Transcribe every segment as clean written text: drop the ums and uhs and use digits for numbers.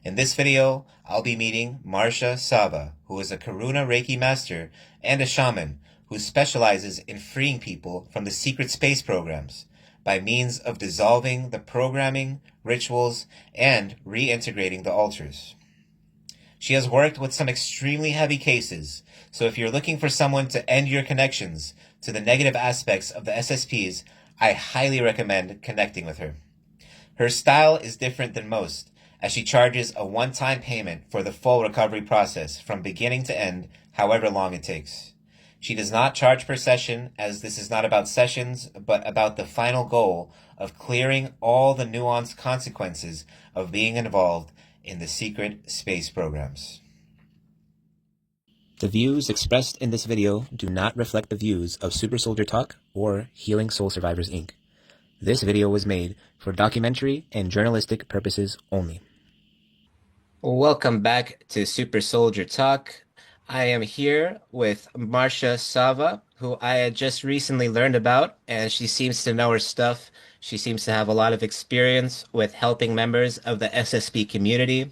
In this video, I'll be meeting Marcia Sava, who is a Karuna Reiki master and a shaman who specializes in freeing people from the secret space programs by means of dissolving the programming, rituals, and reintegrating the altars. She has worked with some extremely heavy cases, so if you're looking for someone to end your connections to the negative aspects of the SSPs, I highly recommend connecting with her. Her style is different than most, as she charges a one-time payment for the full recovery process from beginning to end, however long it takes. She does not charge per session, as this is not about sessions, but about the final goal of clearing all the nuanced consequences of being involved in the secret space programs. The views expressed in this video do not reflect the views of Super Soldier Talk or Healing Soul Survivors Inc. This video was made for documentary and journalistic purposes only. Welcome back to Super Soldier Talk. I am here with Marcia Sava, who I had just recently learned about, and she seems to know her stuff. She seems to have a lot of experience with helping members of the SSP community.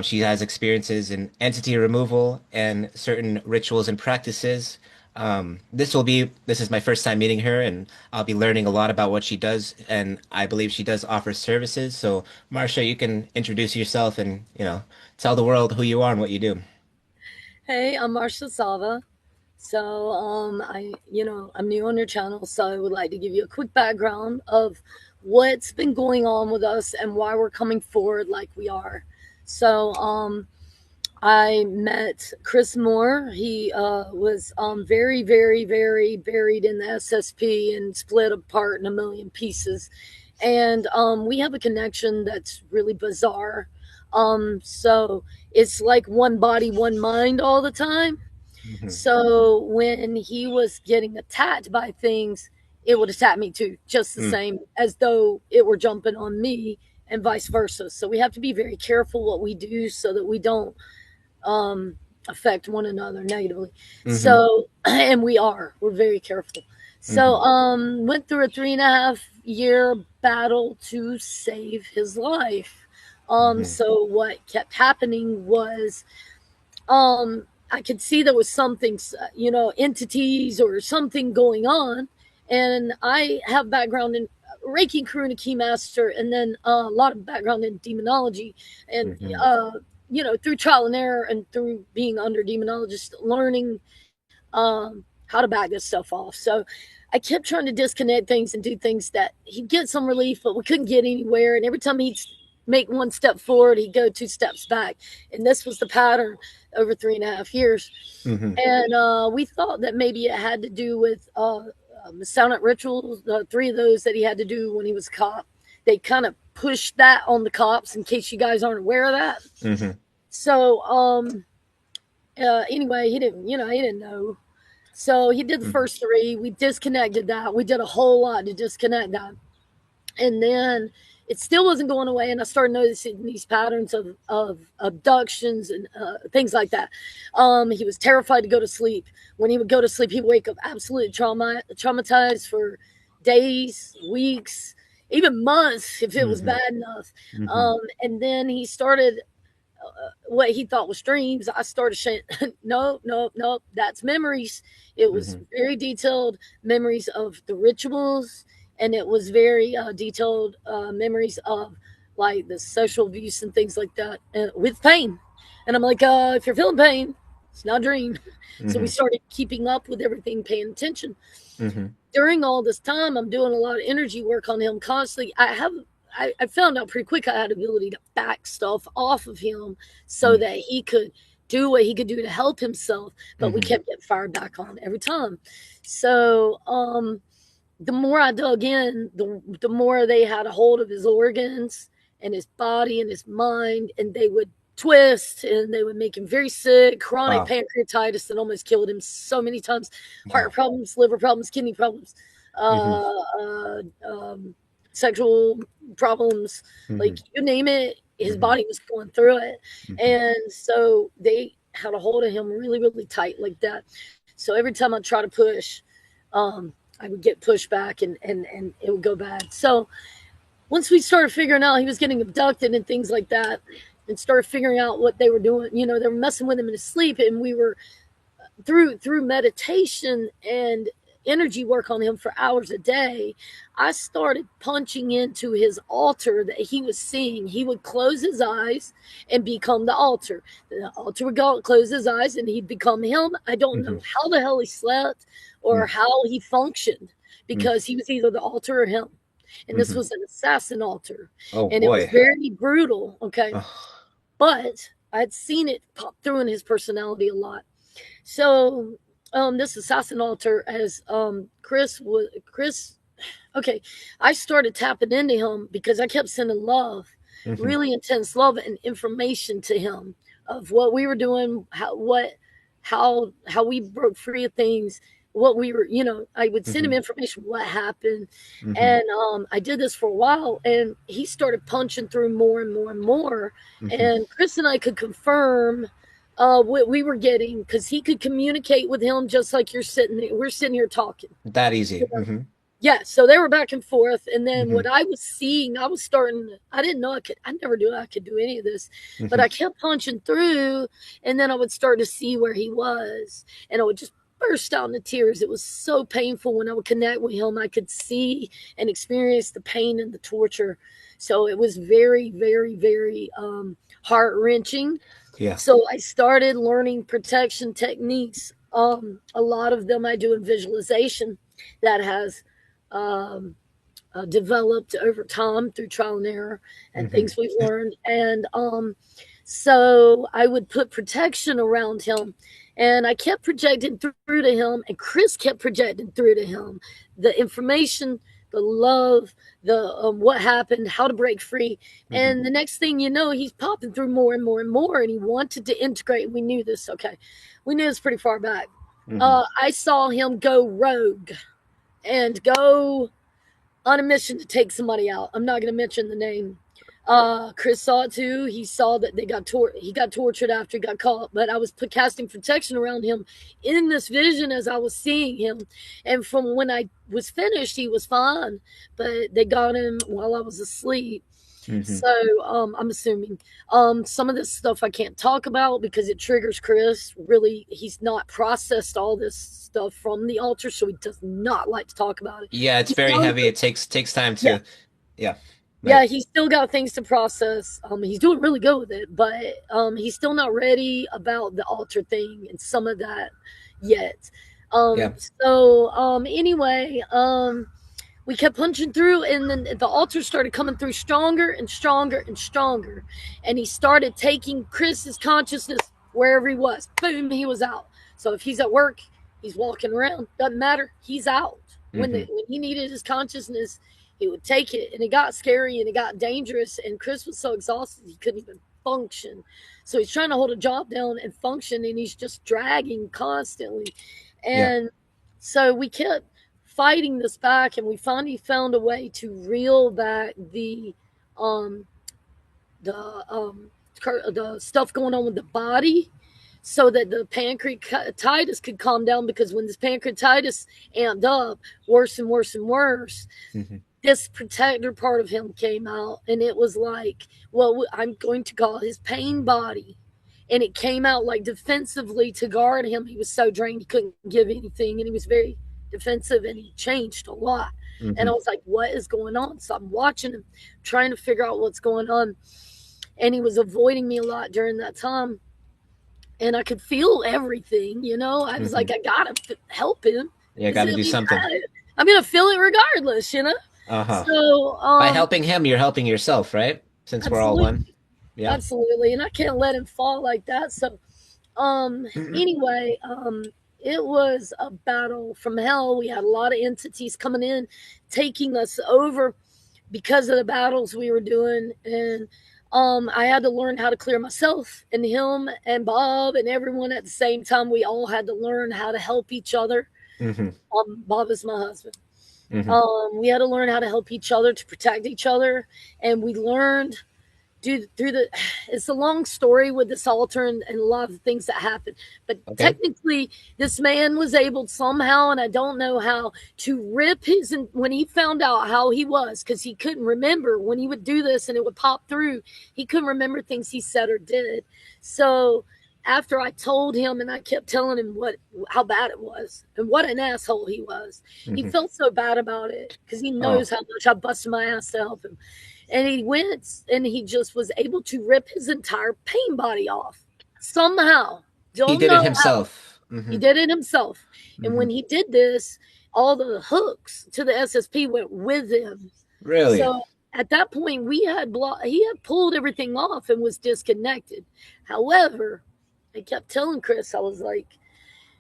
She has experiences in entity removal and certain rituals and practices. This is my first time meeting her, and I'll be learning a lot about what she does, and I believe she does offer services. So, Marcia, you can introduce yourself and, tell the world who you are and what you do. Hey, I'm Marcia Sava. So, I'm new on your channel, so I would like to give you a quick background of what's been going on with us and why we're coming forward like we are. So, I met Chris Moore. He was very, very, very buried in the SSP and split apart in a million pieces. And we have a connection that's really bizarre. So it's like one body, one mind all the time. Mhm. So when he was getting attacked by things, it would attack me too, just the same as though it were jumping on me and vice versa. So we have to be very careful what we do so that we don't affect one another negatively. So, and we're very careful. So, went through a 3.5 year battle to save his life. So what kept happening was, I could see there was something, entities or something going on. And I have background in Reiki, Karuna, Keymaster, and then a lot of background in demonology. And, through trial and error and through being under demonologist, learning how to back this stuff off. So I kept trying to disconnect things and do things that he'd get some relief, but we couldn't get anywhere. And every time he'd make one step forward, he'd go 2 steps back. And this was the pattern over 3.5 years. And we thought that maybe it had to do with Masonic rituals, 3 of those that he had to do when he was a cop. They kind of pushed that on the cops, in case you guys aren't aware of that. So anyway, he didn't know. So he did the first 3. We disconnected that. We did a whole lot to disconnect that. And then it still wasn't going away. And I started noticing these patterns of abductions and things like that. He was terrified to go to sleep. When he would go to sleep, he would wake up absolutely traumatized for days, weeks, even months if it was bad enough. And then he started what he thought was dreams. I started saying, no, that's memories. It was very detailed memories of the rituals, and it was very detailed memories of like the social abuse and things like that with pain. And I'm like, if you're feeling pain, it's not a dream. So we started keeping up with everything, paying attention. During all this time, I'm doing a lot of energy work on him constantly. I found out pretty quick I had ability to back stuff off of him so that he could do what he could do to help himself, but we kept getting fired back on every time. So the more I dug in, the more they had a hold of his organs and his body and his mind, and they would twist and they would make him very sick, chronic pancreatitis that almost killed him so many times, heart problems, liver problems, kidney problems, sexual problems, like you name it, his body was going through it. And so they had a hold of him really, really tight like that. So every time I try to push, I would get pushed back and it would go bad. So once we started figuring out he was getting abducted and things like that, and started figuring out what they were doing. You know, they were messing with him in his sleep, and we were through meditation and energy work on him for hours a day. I started punching into his altar that he was seeing. He would close his eyes and become the altar. The altar would go close his eyes and he'd become him. I don't know how the hell he slept or how he functioned, because he was either the altar or him. And this was an assassin altar. Oh, and boy. It was very brutal. Okay. Oh. But I'd seen it pop through in his personality a lot. So this assassin altar, as Chris, okay, I started tapping into him because I kept sending love, really intense love and information to him of what we were doing, how we broke free of things, what we were, you know. I would send him information, what happened. And I did this for a while, and he started punching through more and more and more. And Chris and I could confirm what we were getting, because he could communicate with him just like we're sitting here talking. That easy. Yeah, so they were back and forth, and then what I was seeing, I didn't know I never knew I could do any of this, but I kept punching through, and then I would start to see where he was, and I would just burst out into tears. It was so painful when I would connect with him. I could see and experience the pain and the torture. So it was very, very, very heart-wrenching. Yeah. So I started learning protection techniques. A lot of them I do in visualization that has developed over time through trial and error and things we've learned. And so I would put protection around him, and I kept projecting through to him, and Chris kept projecting through to him the information, the love, the what happened, how to break free. And the next thing you know, he's popping through more and more and more, and he wanted to integrate. We knew this. Okay. We knew this pretty far back. I saw him go rogue and go on a mission to take somebody out. I'm not going to mention the name. Chris saw it too. He saw that he got tortured after he got caught, but I was casting protection around him in this vision as I was seeing him. And from when I was finished, he was fine, but they got him while I was asleep. So I'm assuming some of this stuff I can't talk about because it triggers Chris. Really, he's not processed all this stuff from the altar, so he does not like to talk about it. Yeah, it's very heavy. It takes time to, yeah. Yeah, he's still got things to process. He's doing really good with it, but he's still not ready about the altar thing and some of that yet. So anyway, we kept punching through, and then the altar started coming through stronger and stronger and stronger. And he started taking Chris's consciousness wherever he was. Boom, he was out. So if he's at work, he's walking around, doesn't matter, he's out. When he needed his consciousness, he would take it, and it got scary and it got dangerous. And Chris was so exhausted he couldn't even function. So he's trying to hold a job down and function, and he's just dragging constantly. And so we kept fighting this back, and we finally found a way to reel back the stuff going on with the body, so that the pancreatitis could calm down. Because when this pancreatitis amped up worse and worse and worse, this protector part of him came out, and it was like, well, I'm going to call his pain body. And it came out like defensively to guard him. He was so drained he couldn't give anything, and he was very defensive, and he changed a lot. And I was like, what is going on? So I'm watching him, trying to figure out what's going on. And he was avoiding me a lot during that time. And I could feel everything, you know. I was like, I gotta help him. Yeah, gotta do something. I'm gonna feel it regardless, you know. So by helping him, you're helping yourself, right? Since we're all one. Yeah, absolutely. And I can't let him fall like that. So anyway, it was a battle from hell. We had a lot of entities coming in, taking us over because of the battles we were doing. And I had to learn how to clear myself, and him and Bob and everyone at the same time. We all had to learn how to help each other. Bob is my husband. We had to learn how to help each other, to protect each other. And we learned through the it's a long story with this altar and a lot of things that happened, but Okay. technically this man was able somehow, and I don't know how, to rip his, and when he found out how he was, because he couldn't remember when he would do this and it would pop through, he couldn't remember things he said or did. So after I told him and I kept telling him how bad it was and what an asshole he was, he Hmm. felt so bad about it because he Oh, knows how much I busted my ass to help him. And he went and he just was able to rip his entire pain body off somehow. he Don't did it know how. himself. He Hmm. did it himself. And Hmm. when he did this, all the hooks to the SSP went with him. Really? So at that point, he had pulled everything off and was disconnected. However, I kept telling Chris, I was like,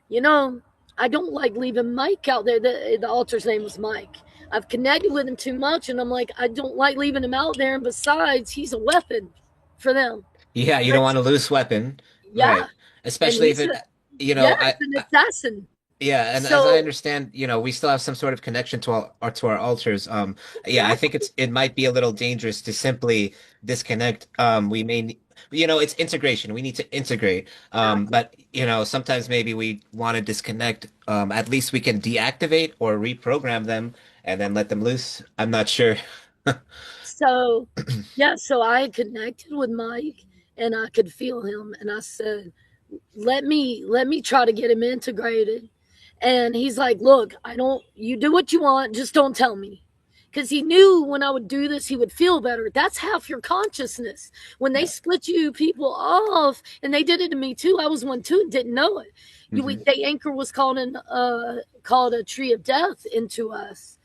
you know, I don't like leaving Mike out there. The altar's name was Mike. I've connected with him too much, and I'm like, I don't like leaving him out there. And besides, he's a weapon for them. Yeah, you don't want a loose weapon, Yeah, right? and Especially if yeah, it's an assassin. yeah, and as I So understand, we still have some sort of connection to our altars. Yeah, I think exactly. it might be a little dangerous to simply disconnect. We may, it's integration. We need to integrate. Exactly. But sometimes maybe we want to disconnect. At least we can deactivate or reprogram them and then let them loose. I'm not sure. So yeah, so I connected with Mike, and I could feel him, and I said, let me try to get him integrated. And he's like, look, I don't, you do what you want, just don't tell me. Because he knew when I would do this, he would feel better. That's half your consciousness. When they Yeah. split you people off, and they did it to me too, I was one too and didn't know it. Hmm. The anchor was called a tree of death into us.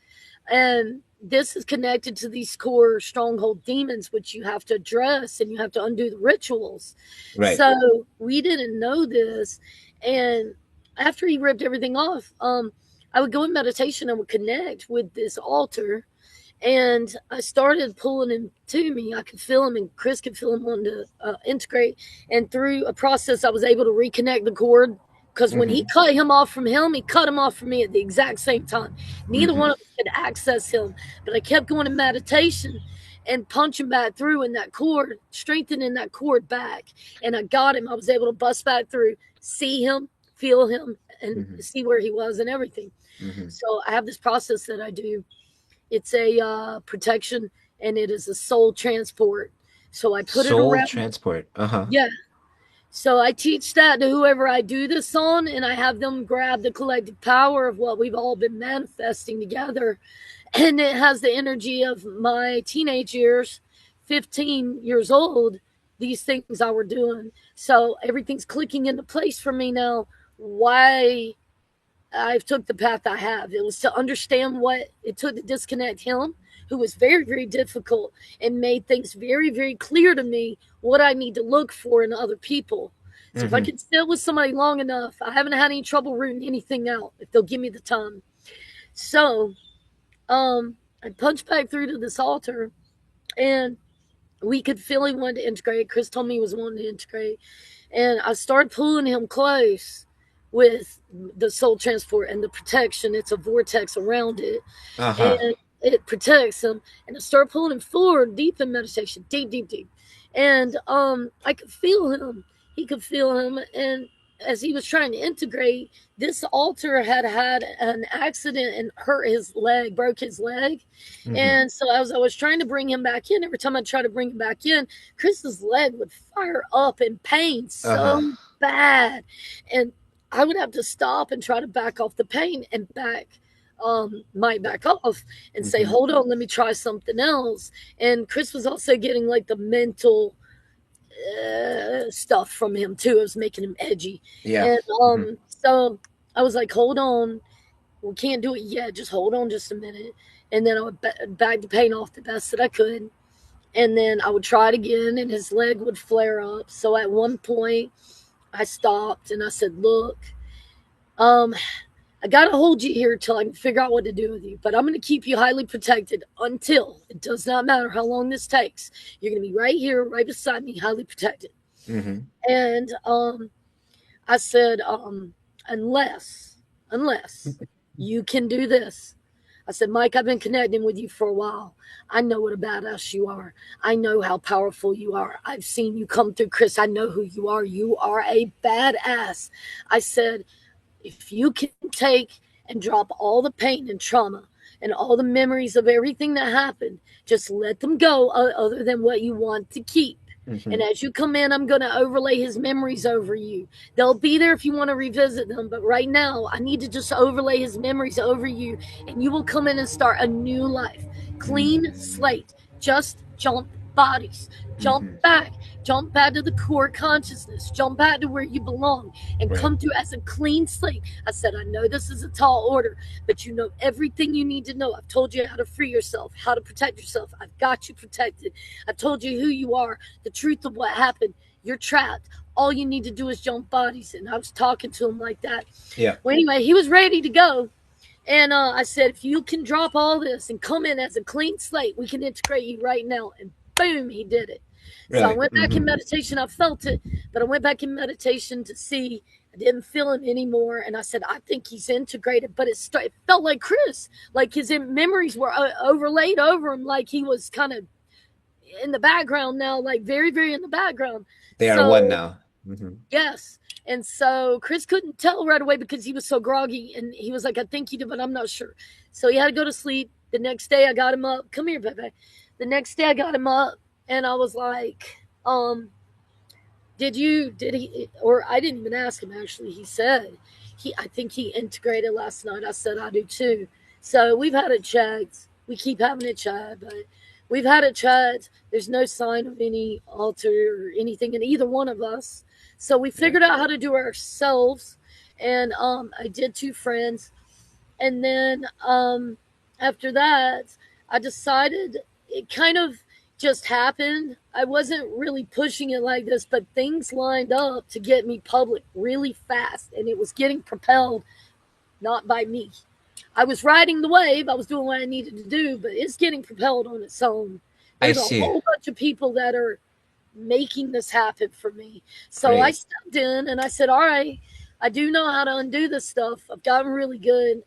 And this is connected to these core stronghold demons, which you have to address and you have to undo the rituals. Right. So we didn't know this. And after he ripped everything off, I would go in meditation and would connect with this altar. And I started pulling him to me. I could feel him, and Chris could feel him wanting to integrate. And through a process, I was able to reconnect the cord, because when he Hmm. cut him off from him, he cut him off from me at the exact same time. Neither Hmm. one of us could access him, but I kept going in meditation and punching back through in that cord, strengthening that cord back. And I got him. I was able to bust back through, see him, feel him, and Hmm. see where he was and everything. Hmm. So I have this process that I do. It's a protection, and it is a soul transport. So I put it Soul around. transport. Uh-huh. Yeah. So I teach that to whoever I do this on, and I have them grab the collective power of what we've all been manifesting together. And it has the energy of my teenage years, 15 years old, these things I were doing. So everything's clicking into place for me now. Why I've took the path I have. It was to understand what it took to disconnect him, who was very, very difficult, and made things very, very clear to me what I need to look for in other people. So if I Hmm. can sit with somebody long enough, I haven't had any trouble rooting anything out if they'll give me the time. So I punched back through to this altar, and we could feel he wanted to integrate. Chris told me he was wanting to integrate. And I started pulling him close with the soul transport and the protection. It's a vortex around it, Uh-huh. and it protects him. And I started pulling him forward, deep in meditation, deep, deep, deep. And I could feel him. He could feel him, and as he was trying to integrate, this altar had had an accident and hurt his leg, broke his leg. Hmm. And so as I was trying to bring him back in, every time I tried to bring him back in, Chris's leg would fire up in pain Uh-huh. so bad. And I would have to stop and try to back off the pain and might back off and say, Hmm. hold on, let me try something else. And Chris was also getting like the mental stuff from him too. It was making him edgy. Yeah. And Hmm. so I was like, hold on, we can't do it yet. Just hold on just a minute. And then I would bag the pain off the best that I could. And then I would try it again, and his leg would flare up. So at one point, I stopped and I said, look, um, I got to hold you here till I can figure out what to do with you. But I'm going to keep you highly protected until it does not matter how long this takes. You're going to be right here, right beside me, highly protected. Hmm. And I said, unless you can do this, I said, Mike, I've been connecting with you for a while. I know what a badass you are. I know how powerful you are. I've seen you come through, Chris. I know who you are. You are a badass. I said, if you can take and drop all the pain and trauma and all the memories of everything that happened, just let them go, other than what you want to keep. And Hmm. as you come in, I'm going to overlay his memories over you. They'll be there if you want to revisit them. But right now, I need to just overlay his memories over you. And you will come in and start a new life. Clean slate. Just jump bodies. Jump Hmm. back. Jump back to the core consciousness. Jump back to where you belong and Right. come through as a clean slate. I said, I know this is a tall order, but you know everything you need to know. I've told you how to free yourself, how to protect yourself. I've got you protected. I've told you who you are, the truth of what happened. You're trapped. All you need to do is jump bodies. And I was talking to him like that. Yeah. Well, anyway, he was ready to go. And I said, if you can drop all this and come in as a clean slate, we can integrate you right now. And boom, he did it. So I Really. went back in Hmm. meditation. I felt it, but I went back in meditation to see. I didn't feel him anymore. And I said, I think he's integrated, but it felt like Chris, like his memories were overlaid over him, like he was kind of in the background now, like very, very in the background. They are one So now. Hmm. yes. And so Chris couldn't tell right away because he was so groggy. And he was like, I think he did, but I'm not sure. So he had to go to sleep. The next day I got him up. Come here, baby. The next day I got him up and I was like, did he, or I didn't even ask him actually. He said, I think he integrated last night. I said, I do too. So we've had it checked. We keep having it checked, but we've had it checked. There's no sign of any alter or anything in either one of us. So we Yeah. figured out how to do it ourselves. And I did two friends. And then after that, I decided it kind of just happened. I wasn't really pushing it like this, but things lined up to get me public really fast. And it was getting propelled not by me. I was riding the wave, I was doing what I needed to do, but it's getting propelled on its own. I There's a see. whole bunch of people that are making this happen for me. So I Great. stepped in and I said, all right, I do know how to undo this stuff. I've gotten really good.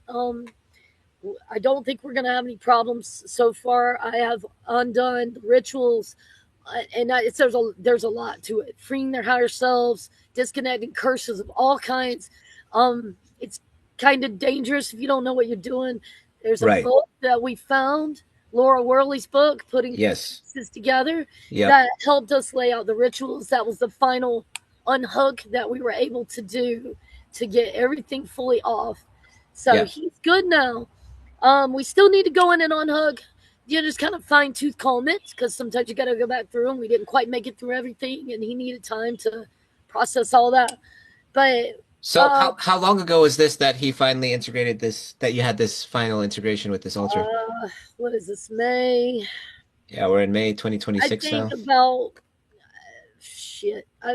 I don't think we're going to have any problems so far. I have undone the rituals, and there's a lot to it. Freeing their higher selves, disconnecting curses of all kinds. It's kind of dangerous if you don't know what you're doing. There's a Right. book that we found, Laura Worley's book, putting Yes. pieces together, Yep. that helped us lay out the rituals. That was the final unhook that we were able to do to get everything fully off. So Yeah. he's good now. We still need to go in and unhook. You know, just kind of fine tooth comb it because sometimes you got to go back through and we didn't quite make it through everything, and he needed time to process all that. But So how long ago was this that he finally integrated this, that you had this final integration with this altar? what is this, May? Yeah, we're in May I 2026 think now. about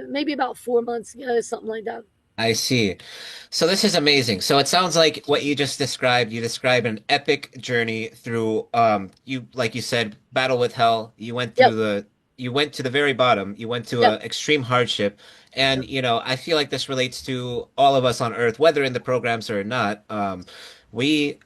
maybe about 4 months ago, something like that. I see. So this is amazing. So it sounds like what you just described, you described an epic journey through you, like you said, battle with hell. Yep, You went to the very bottom. You went to yep, a extreme hardship. And yep. I feel like this relates to all of us on Earth, whether in the programs or not. We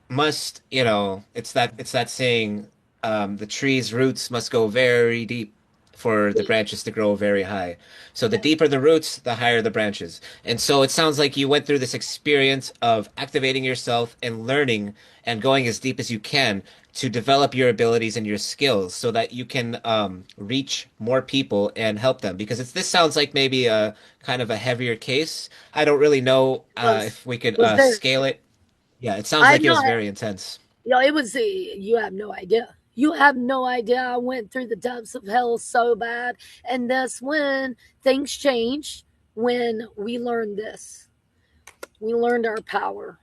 must, it's that saying, the tree's roots must go very deep for the branches to grow very high. So the Yeah. deeper the roots, the higher the branches. And so it sounds like you went through this experience of activating yourself and learning and going as deep as you can to develop your abilities and your skills so that you can reach more people and help them. Because this sounds like maybe a kind of a heavier case. I don't really know Was if we could was very. scale it. Yeah, it sounds I'm like it was not. very intense. It was. You have no idea. You have no idea. I went through the depths of hell so bad, and that's when things changed. When we learned this, we learned our power.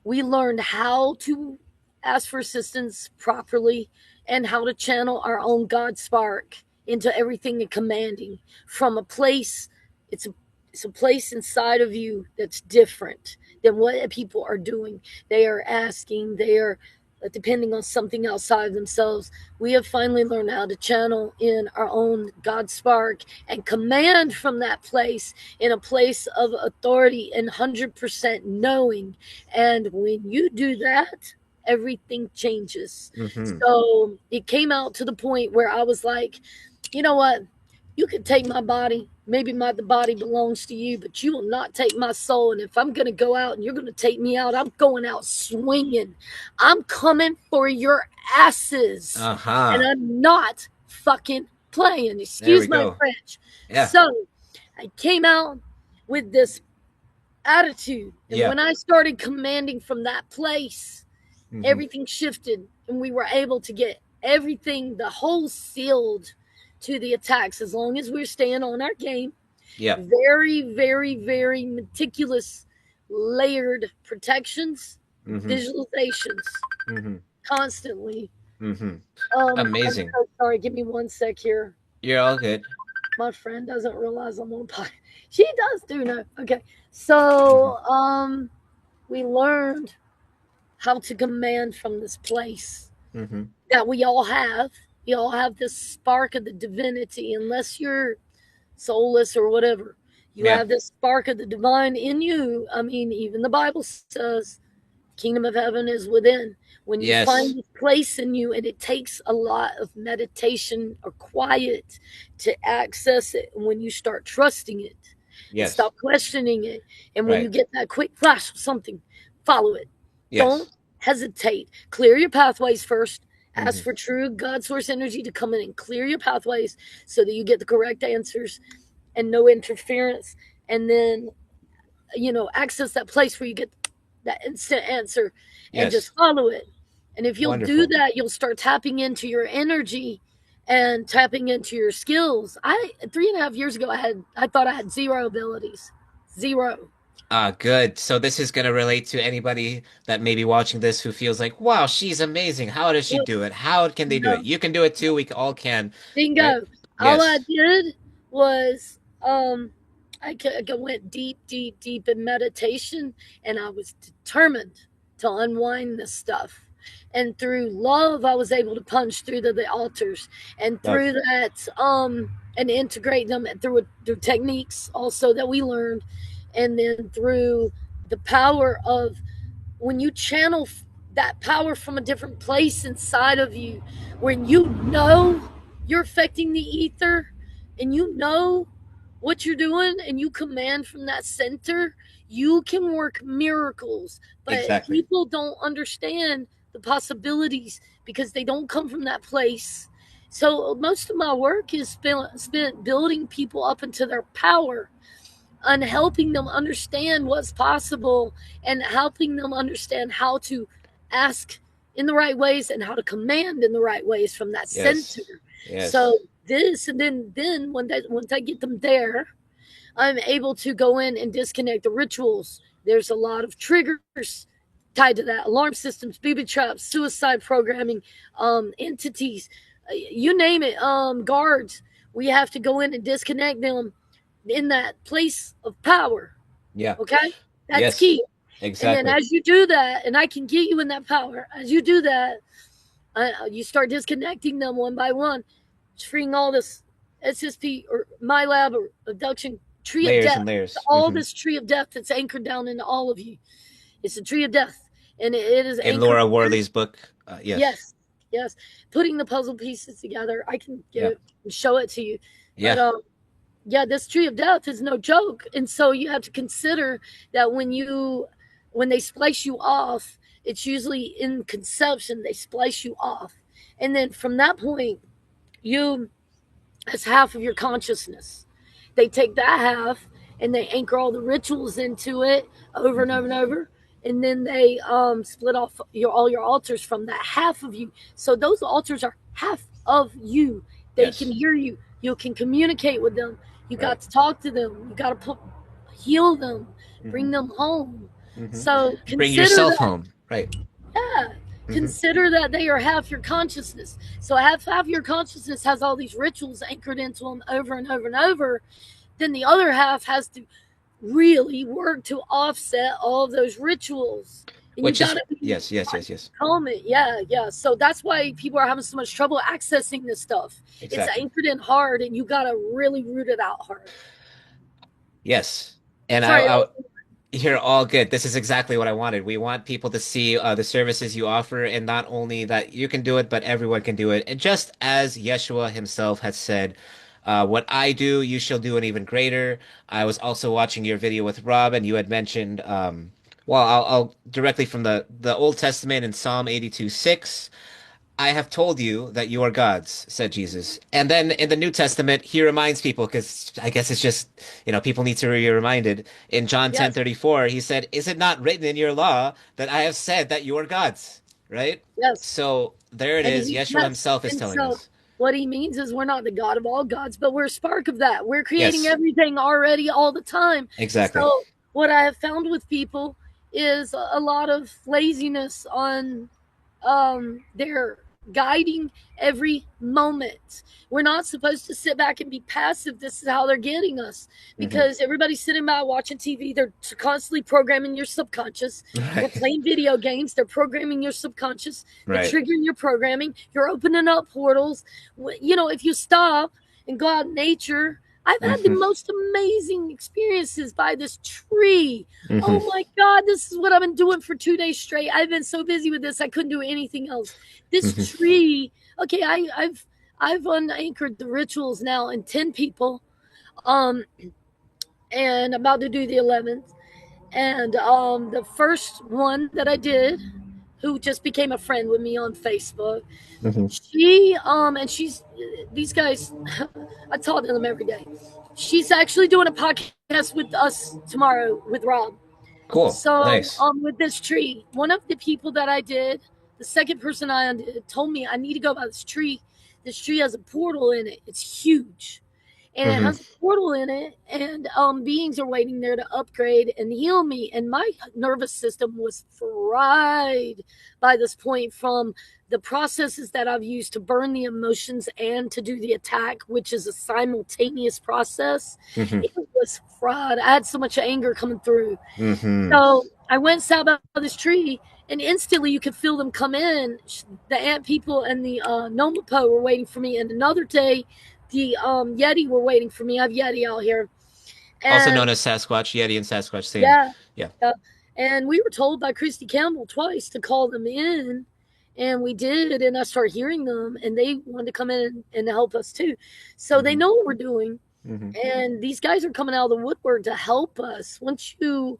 We learned how to ask for assistance properly and how to channel our own God spark into everything and commanding from a place. It's a it's a place inside of you that's different than what people are doing. They are asking, they are depending on something outside of themselves. We have finally learned how to channel in our own God spark and command from that place in a place of authority and 100% knowing. And when you do that, everything changes. Mm-hmm. So it came out to the point where I was like, you know what? You can take my body. Maybe the body belongs to you, but you will not take my soul. And if I'm going to go out and you're going to take me out, I'm going out swinging. I'm coming for your asses. And Uh-huh. I'm not fucking playing. There Excuse we my go. French. Yeah. So I came out with this attitude. And Yeah. when I started commanding from that place, Mm-hmm. everything shifted and we were able to get everything, the whole sealed to the attacks as long as we're staying on our game. Yeah. Very, very, very meticulous, layered protections, Mm-hmm. visualizations Mm-hmm. constantly. Mm-hmm. I'm Amazing. so sorry. Give me one sec here. You're all good. My friend doesn't realize I'm on pod. She does do know. Okay. Mm-hmm. So we learned how to command from this place Mm-hmm. that we all have. You all have this spark of the divinity, unless you're soulless or whatever. You Yeah. have this spark of the divine in you. I mean, even the Bible says, kingdom of heaven is within. When you Yes. find this place in you, and it takes a lot of meditation or quiet to access it. And when you start trusting it and Yes. stop questioning it, and when you Right. get that quick flash of something, follow it. Don't Yes. hesitate. Clear your pathways first. Mm-hmm. Ask for true God source energy to come in and clear your pathways so that you get the correct answers and no interference. And then, access that place where you get that instant answer and Yes. just follow it. And if you'll do Wonderful. that, you'll start tapping into your energy and tapping into your skills. 3.5 years ago, I thought I had zero abilities. Zero. Good. So this is going to relate to anybody that may be watching this who feels like, wow, she's amazing. How does she Yep. do it? How can they do it? No. You can do it too. We all can, right? Bingo. All I Yes. did was I went deep, deep, deep in meditation, and I was determined to unwind this stuff. And through love, I was able to punch through the altars, and through Love. that, and integrate them through techniques also that we learned, and then through the power of when you channel that power from a different place inside of you, when you know you're affecting the ether and you know what you're doing and you command from that center, you can work miracles. But Exactly. people don't understand the possibilities because they don't come from that place. So most of my work is spent building people up into their power and helping them understand what's possible and helping them understand how to ask in the right ways and how to command in the right ways from that center. Yes. Yes. So this, and then once I get them there, I'm able to go in and disconnect the rituals. There's a lot of triggers tied to that: alarm systems, booby traps, suicide programming, entities, you name it, guards. We have to go in and disconnect them in that place of power. Yeah. Okay? That's Yes. key. And then Exactly. as you do that, and I can get you in that power, as you do that, you start disconnecting them one by one, freeing all this SSP or my lab or abduction tree of Layers death, and layers. all Hmm. this tree of death that's anchored down into all of you. It's a tree of death, and it is In anchored. Laura Worley's book. Yes. Yes, yes. Putting the puzzle pieces together, I can get Yeah. it and show it to you. But Yeah. yeah, this tree of death is no joke, and so you have to consider that when they splice you off, it's usually in conception they splice you off, and then from that point, you as half of your consciousness. They take that half and they anchor all the rituals into it over and Hmm. over and over, and then they split off all your altars from that half of you. So those altars are half of you. They can Yes. hear you. You can communicate with them. You Right. got to talk to them. You got to heal them, Hmm. bring them home. Hmm. So Bring consider yourself that. home. Right. Yeah. Hmm. Consider that they are half your consciousness. So half your consciousness has all these rituals anchored into them over and over and over. Then the other half has to really work to offset all of those rituals. And you Which got is to be yes, yes, yes, yes. calm. Yeah, yeah. So that's why people are having so much trouble accessing this stuff. It's Exactly. anchored in hard, and you got to really root it out hard. Yes. And Sorry, that I was You're all good. This is exactly what I wanted. We want people to see the services you offer, and not only that you can do it, but everyone can do it. And just as Yeshua himself has said, what I do, you shall do an even greater. I was also watching your video with Rob, and you had mentioned, well, I'll directly from the Old Testament in Psalm 82:6. I have told you that you are gods, said Jesus. And then in the New Testament, he reminds people, because I guess it's just, people need to be reminded. In John Yes, 10:34, he said, is it not written in your law that I have said that you are gods? Right? yes. So there it And is. he Yeshua yes. himself is And telling so us. what he means is we're not the God of all gods, but we're a spark of that. We're creating Yes, everything already all the time. exactly. So what I have found with people is a lot of laziness on their guiding every moment. We're not supposed to sit back and be passive. This is how they're getting us Hmm. because everybody's sitting by watching TV. They're constantly programming your subconscious. We're Right. playing video games. They're programming your subconscious. They're Right. triggering your programming. You're opening up portals. You know, if you stop and go out in nature, I've had the Hmm. most amazing experiences by this tree. Hmm. Oh my God, this is what I've been doing for 2 days straight. I've been so busy with this, I couldn't do anything else. This Hmm. tree, okay, I've unanchored the rituals now in 10 people, um, and I'm about to do the 11th. And the first one that I did, who just became a friend with me on Facebook, Hmm. she and she's these guys, I talk to them every day. She's actually doing a podcast with us tomorrow with Rob. Cool. So, Nice. with this tree, one of the people that I did, the second person I undid, told me I need to go by this tree. This tree has a portal in it. It's huge, and it Hmm. has a portal in it, and beings are waiting there to upgrade and heal me. And my nervous system was fried by this point from the processes that I've used to burn the emotions and to do the attack, which is a simultaneous process. Hmm. It was fried. I had so much anger coming through, Hmm. so I went sat by this tree, and instantly you could feel them come in. The ant people and the Nomapo were waiting for me, and another day, the Yeti were waiting for me. I have Yeti out here, Also and known as Sasquatch, Yeti and Sasquatch, same. yeah, Yeah. yeah. And we were told by Christy Campbell twice to call them in, and we did. And I started hearing them, and they wanted to come in and help us too. So they Hmm. know what we're doing, Hmm. and these guys are coming out of the woodwork to help us. Once you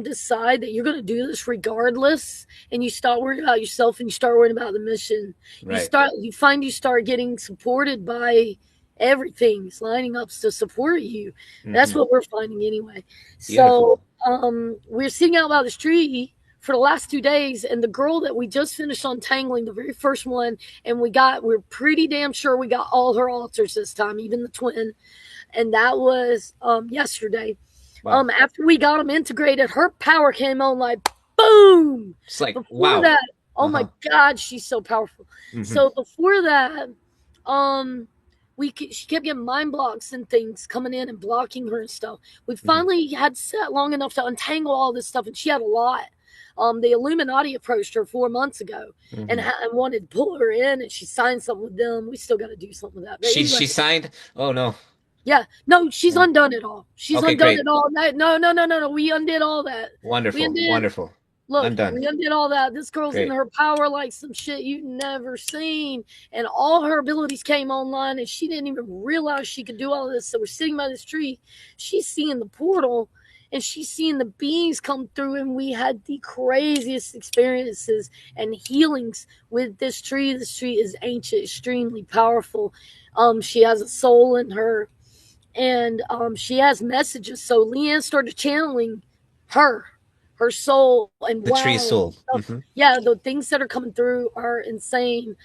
decide that you're going to do this regardless, and you stop worrying about yourself and you start worrying about the mission, Right. you start getting supported by everything's lining up to support you. That's Hmm. what we're finding anyway. So Beautiful. we're sitting out by this tree for the last 2 days, and the girl that we just finished untangling, the very first one, and we're pretty damn sure we got all her altars this time, even the twin, and that was yesterday. Wow. After we got them integrated, her power came on like boom. It's like, Before wow. that, oh my Uh-huh. God, she's so powerful. Hmm. So before that, um, she kept getting mind blocks and things coming in and blocking her and stuff. We Hmm. finally had sat long enough to untangle all this stuff, and she had a lot. The Illuminati approached her 4 months ago and, Hmm. and wanted to pull her in, and she signed something with them. We still got to do something with that. But anyway, She signed. Oh no. yeah, no, she's Oh. undone it all. She's Okay, undone great. it all. No, no, no, no, no, no. We undid all that. We Wonderful. undid. Wonderful. Look, Undone. we undid all that. This girl's in Great. her power like some shit you've never seen, and all her abilities came online, and she didn't even realize she could do all this. So we're sitting by this tree. She's seeing the portal, and she's seeing the beings come through, and we had the craziest experiences and healings with this tree. This tree is ancient, extremely powerful. She has a soul in her, and she has messages. So Leanne started channeling her, her soul, and The tree's wow, soul. Hmm. yeah, the things that are coming through are insane.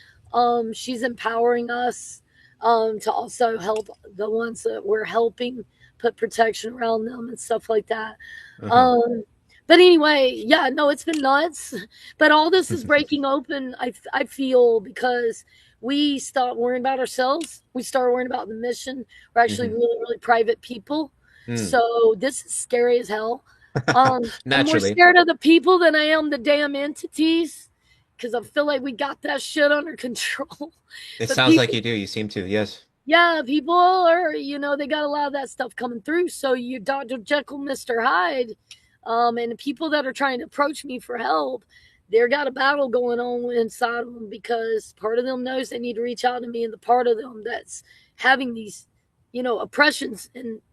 She's empowering us to also help the ones that we're helping, put protection around them and stuff like that. Uh-huh. Um, but anyway, yeah, no, it's been nuts. But all this is breaking open, I feel, because we stop worrying about ourselves. We start worrying about the mission. We're actually Hmm. really, really private people. Mm. So this is scary as hell. I'm more Naturally. scared of the people than I am the damn entities because I feel like we got that shit under control. It But sounds like people, you do. You seem to. Yes. yeah, people are, they got a lot of that stuff coming through. So you Dr. Jekyll, Mr. Hyde, And the people that are trying to approach me for help, they've got a battle going on inside of them, because part of them knows they need to reach out to me, and the part of them that's having these, oppressions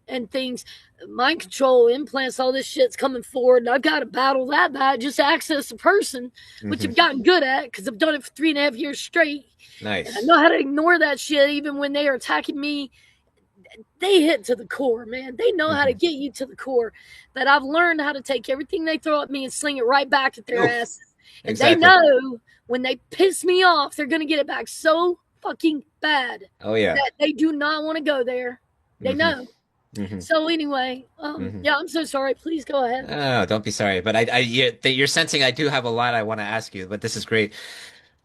and things, mind control, implants, all this shit's coming forward, and I've got to battle that just to access a person, which Hmm. I've gotten good at because I've done it for 3.5 years straight. And I Nice. know how to ignore that shit even when they are attacking me. They hit to the core, man. They know how to Hmm. get you to the core. But I've learned how to take everything they throw at me and sling it right back at their Oof. asses. And they Exactly. know when they piss me off, they're going to get it back so fucking bad Oh yeah. that they do not want to go there. They Hmm. know. Hmm. So anyway, Hmm. yeah, I'm so sorry. Please go ahead. Oh, don't be sorry. But you're sensing I do have a lot I want to ask you, but this is great.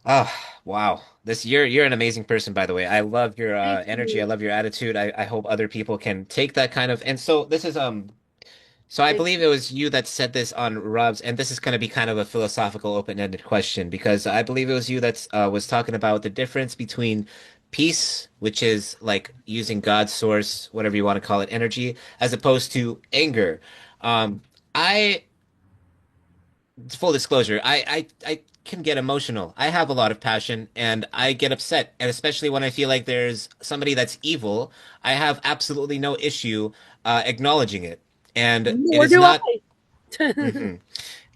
Oh, wow. You're an amazing person, by the way. I love your Thank energy. I you. love your attitude. I hope other people can take that kind of. And so this is so I Thank believe it was you that said this on Rob's, and this is going to be kind of a philosophical, open-ended question because I believe it was you that was talking about the difference between peace, which is like using God's source, whatever you want to call it, energy, as opposed to anger. I full disclosure, I can get emotional. I have a lot of passion and I get upset. And especially when I feel like there's somebody that's evil, I have absolutely no issue acknowledging it. And it Nor is do not. I. Mhm.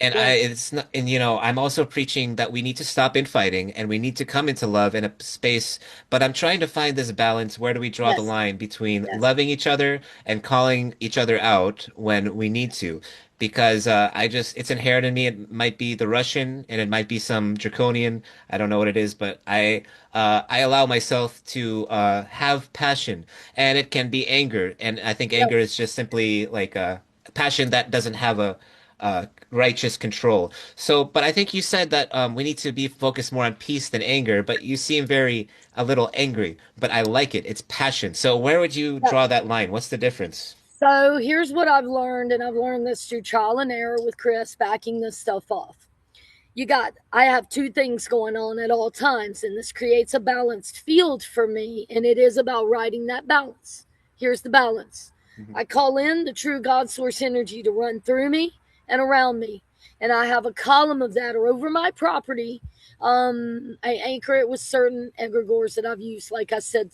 And Yeah. it's not, and I'm also preaching that we need to stop infighting and we need to come into love in a space, but I'm trying to find this balance. Where do we draw the Yes. line between Yes. loving each other and calling each other out when we need to? Because it's inherent in me. It might be the Russian and it might be some draconian. I don't know what it is, but I allow myself to have passion, and it can be anger. And I think Yep. anger is just simply like a passion that doesn't have a righteous control. So, but I think you said that we need to be focused more on peace than anger, but you seem a little angry, but I like it. It's passion. So where would you Yep. draw that line? What's the difference? So here's what I've learned, and I've learned this through trial and error with Chris backing this stuff off. I have two things going on at all times, and this creates a balanced field for me, and it is about riding that balance. Here's the balance. Hmm. I call in the true God source energy to run through me and around me, and I have a column of that or over my property. I anchor it with certain egregores that I've used, like I said,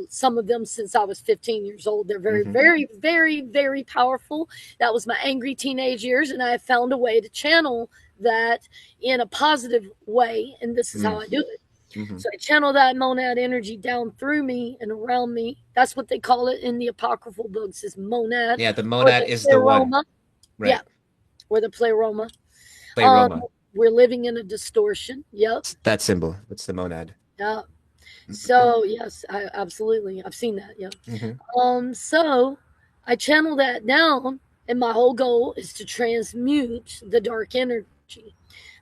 some of them since I was 15 years old. They're very, Hmm. very, very, very powerful. That was my angry teenage years, and I have found a way to channel that in a positive way, and this is how I do it. Hmm. So I channel that monad energy down through me and around me. That's what they call it in the apocryphal books, is monad Yeah, the or monad the is the one, pleroma. Yeah, right? or the pleroma. Um, Pleroma. we're living in a distortion. Yep. It's that symbol. It's the monad. Yeah. So yes, absolutely. I've seen that. Yeah. Hmm. So I channel that down, and my whole goal is to transmute the dark energy.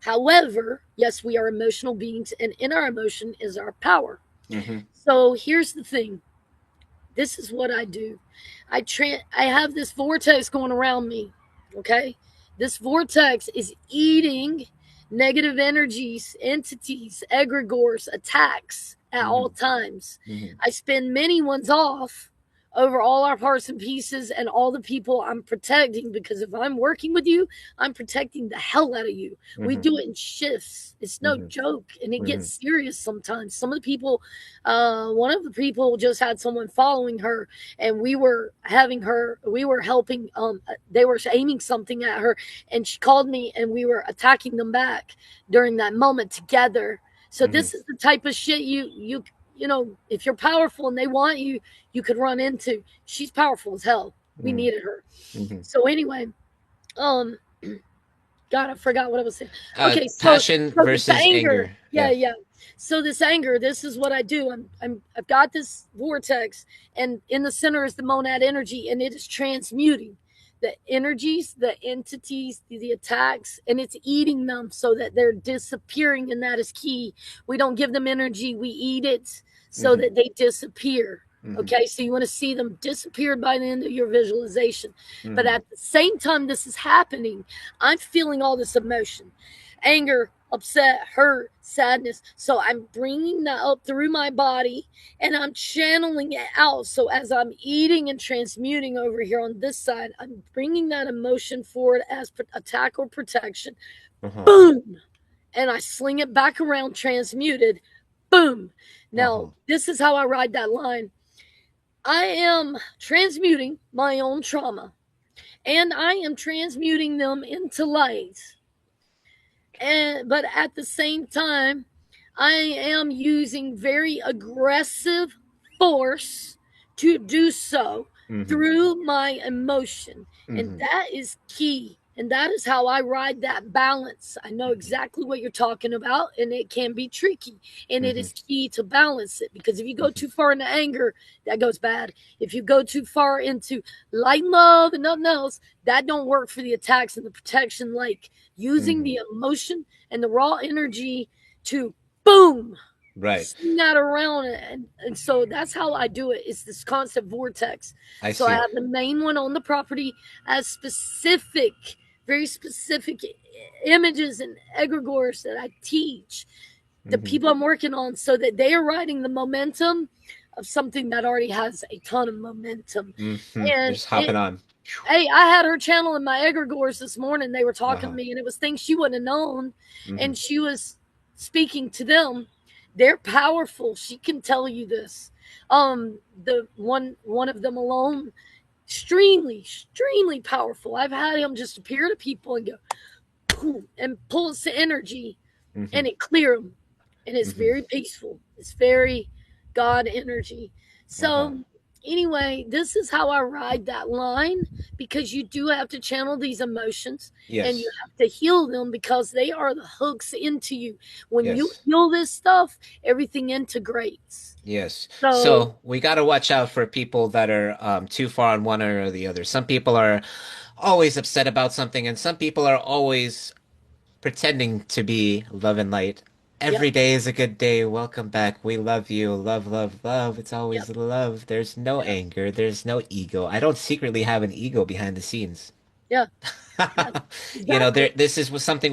However, yes, we are emotional beings, and in our emotion is our power. Hmm. So here's the thing. This is what I do. I have this vortex going around me. Okay? This vortex is eating negative energies, entities, egregores, attacks at all Hmm. times. Hmm. I spin many ones off over all our parts and pieces and all the people I'm protecting, because if I'm working with you, I'm protecting the hell out of you. We Hmm. do it in shifts. It's no Hmm. joke, and it Hmm. gets serious sometimes. Some of the people, one of the people just had someone following her, and we were helping, they were aiming something at her, and she called me, and we were attacking them back during that moment together. So Hmm. this is the type of shit if you're powerful and they want you, you could run into. She's powerful as hell. We Hmm. needed her. Hmm. So anyway, um, God, I forgot what I was saying. Okay, so Passion so this versus anger, anger. yeah, Yeah. yeah. So this anger, this is what I do. I've got this vortex, and in the center is the monad energy, and it is transmuting the energies, the entities, the attacks, and it's eating them so that they're disappearing, and that is key. We don't give them energy; we eat it so Hmm. that they disappear. Hmm. Okay, so you want to see them disappear by the end of your visualization. But Hmm. at the same time this is happening, I'm feeling all this emotion, anger. upset, hurt, sadness. So I'm bringing that up through my body and I'm channeling it out. So as I'm eating and transmuting over here on this side, I'm bringing that emotion forward as attack or protection. Uh-huh. Boom. And I sling it back around transmuted. Boom. Uh-huh. Now, this is how I ride that line. I am transmuting my own trauma and I am transmuting them into light. But at the same time, I am using very aggressive force to do so Mm-hmm. through my emotion. And Mm-hmm. that is key. And that is how I ride that balance. I know exactly what you're talking about, and it can be tricky. And it Mm-hmm. is key to balance it because if you go Mm-hmm. too far into anger, that goes bad. If you go too far into light and love and nothing else, that don't work for the attacks and the protection. Like using Mm-hmm. the emotion and the raw energy to boom Right. swing that around and so that's how I do it. It's this constant vortex. I So I see. have the main one on the property as specific, very specific images and egregores that I teach the Mm-hmm. people I'm working on so that they are riding the momentum of something that already has a ton of momentum. Mm-hmm. And Just hopping on. hey, I had her channel in my egregores this morning. They were talking to Uh-huh. me, and it was things she wouldn't have known. Mm-hmm. And she was speaking to them. They're powerful. She can tell you this. The one of them alone, extremely powerful. I've had him just appear to people and go boom, and pulse the energy, Mm-hmm. and it clear them, and it's Mm-hmm. very peaceful. It's very God energy. Uh-huh. So anyway, this is how I ride that line because you do have to channel these emotions and you Yes. have to heal them because they are the hooks into you. When you Yes. heal this stuff, everything integrates. Yes. So So we got to watch out for people that are too far on one or the other. Some people are always upset about something, and some people are always pretending to be love and light. yep, Every day is a good day. Welcome back. We love you. Love, love, love. It's yep, always love. There's no yep, anger. There's no ego. I don't secretly have an ego behind the scenes. yeah, yeah, You know, exactly. this is was something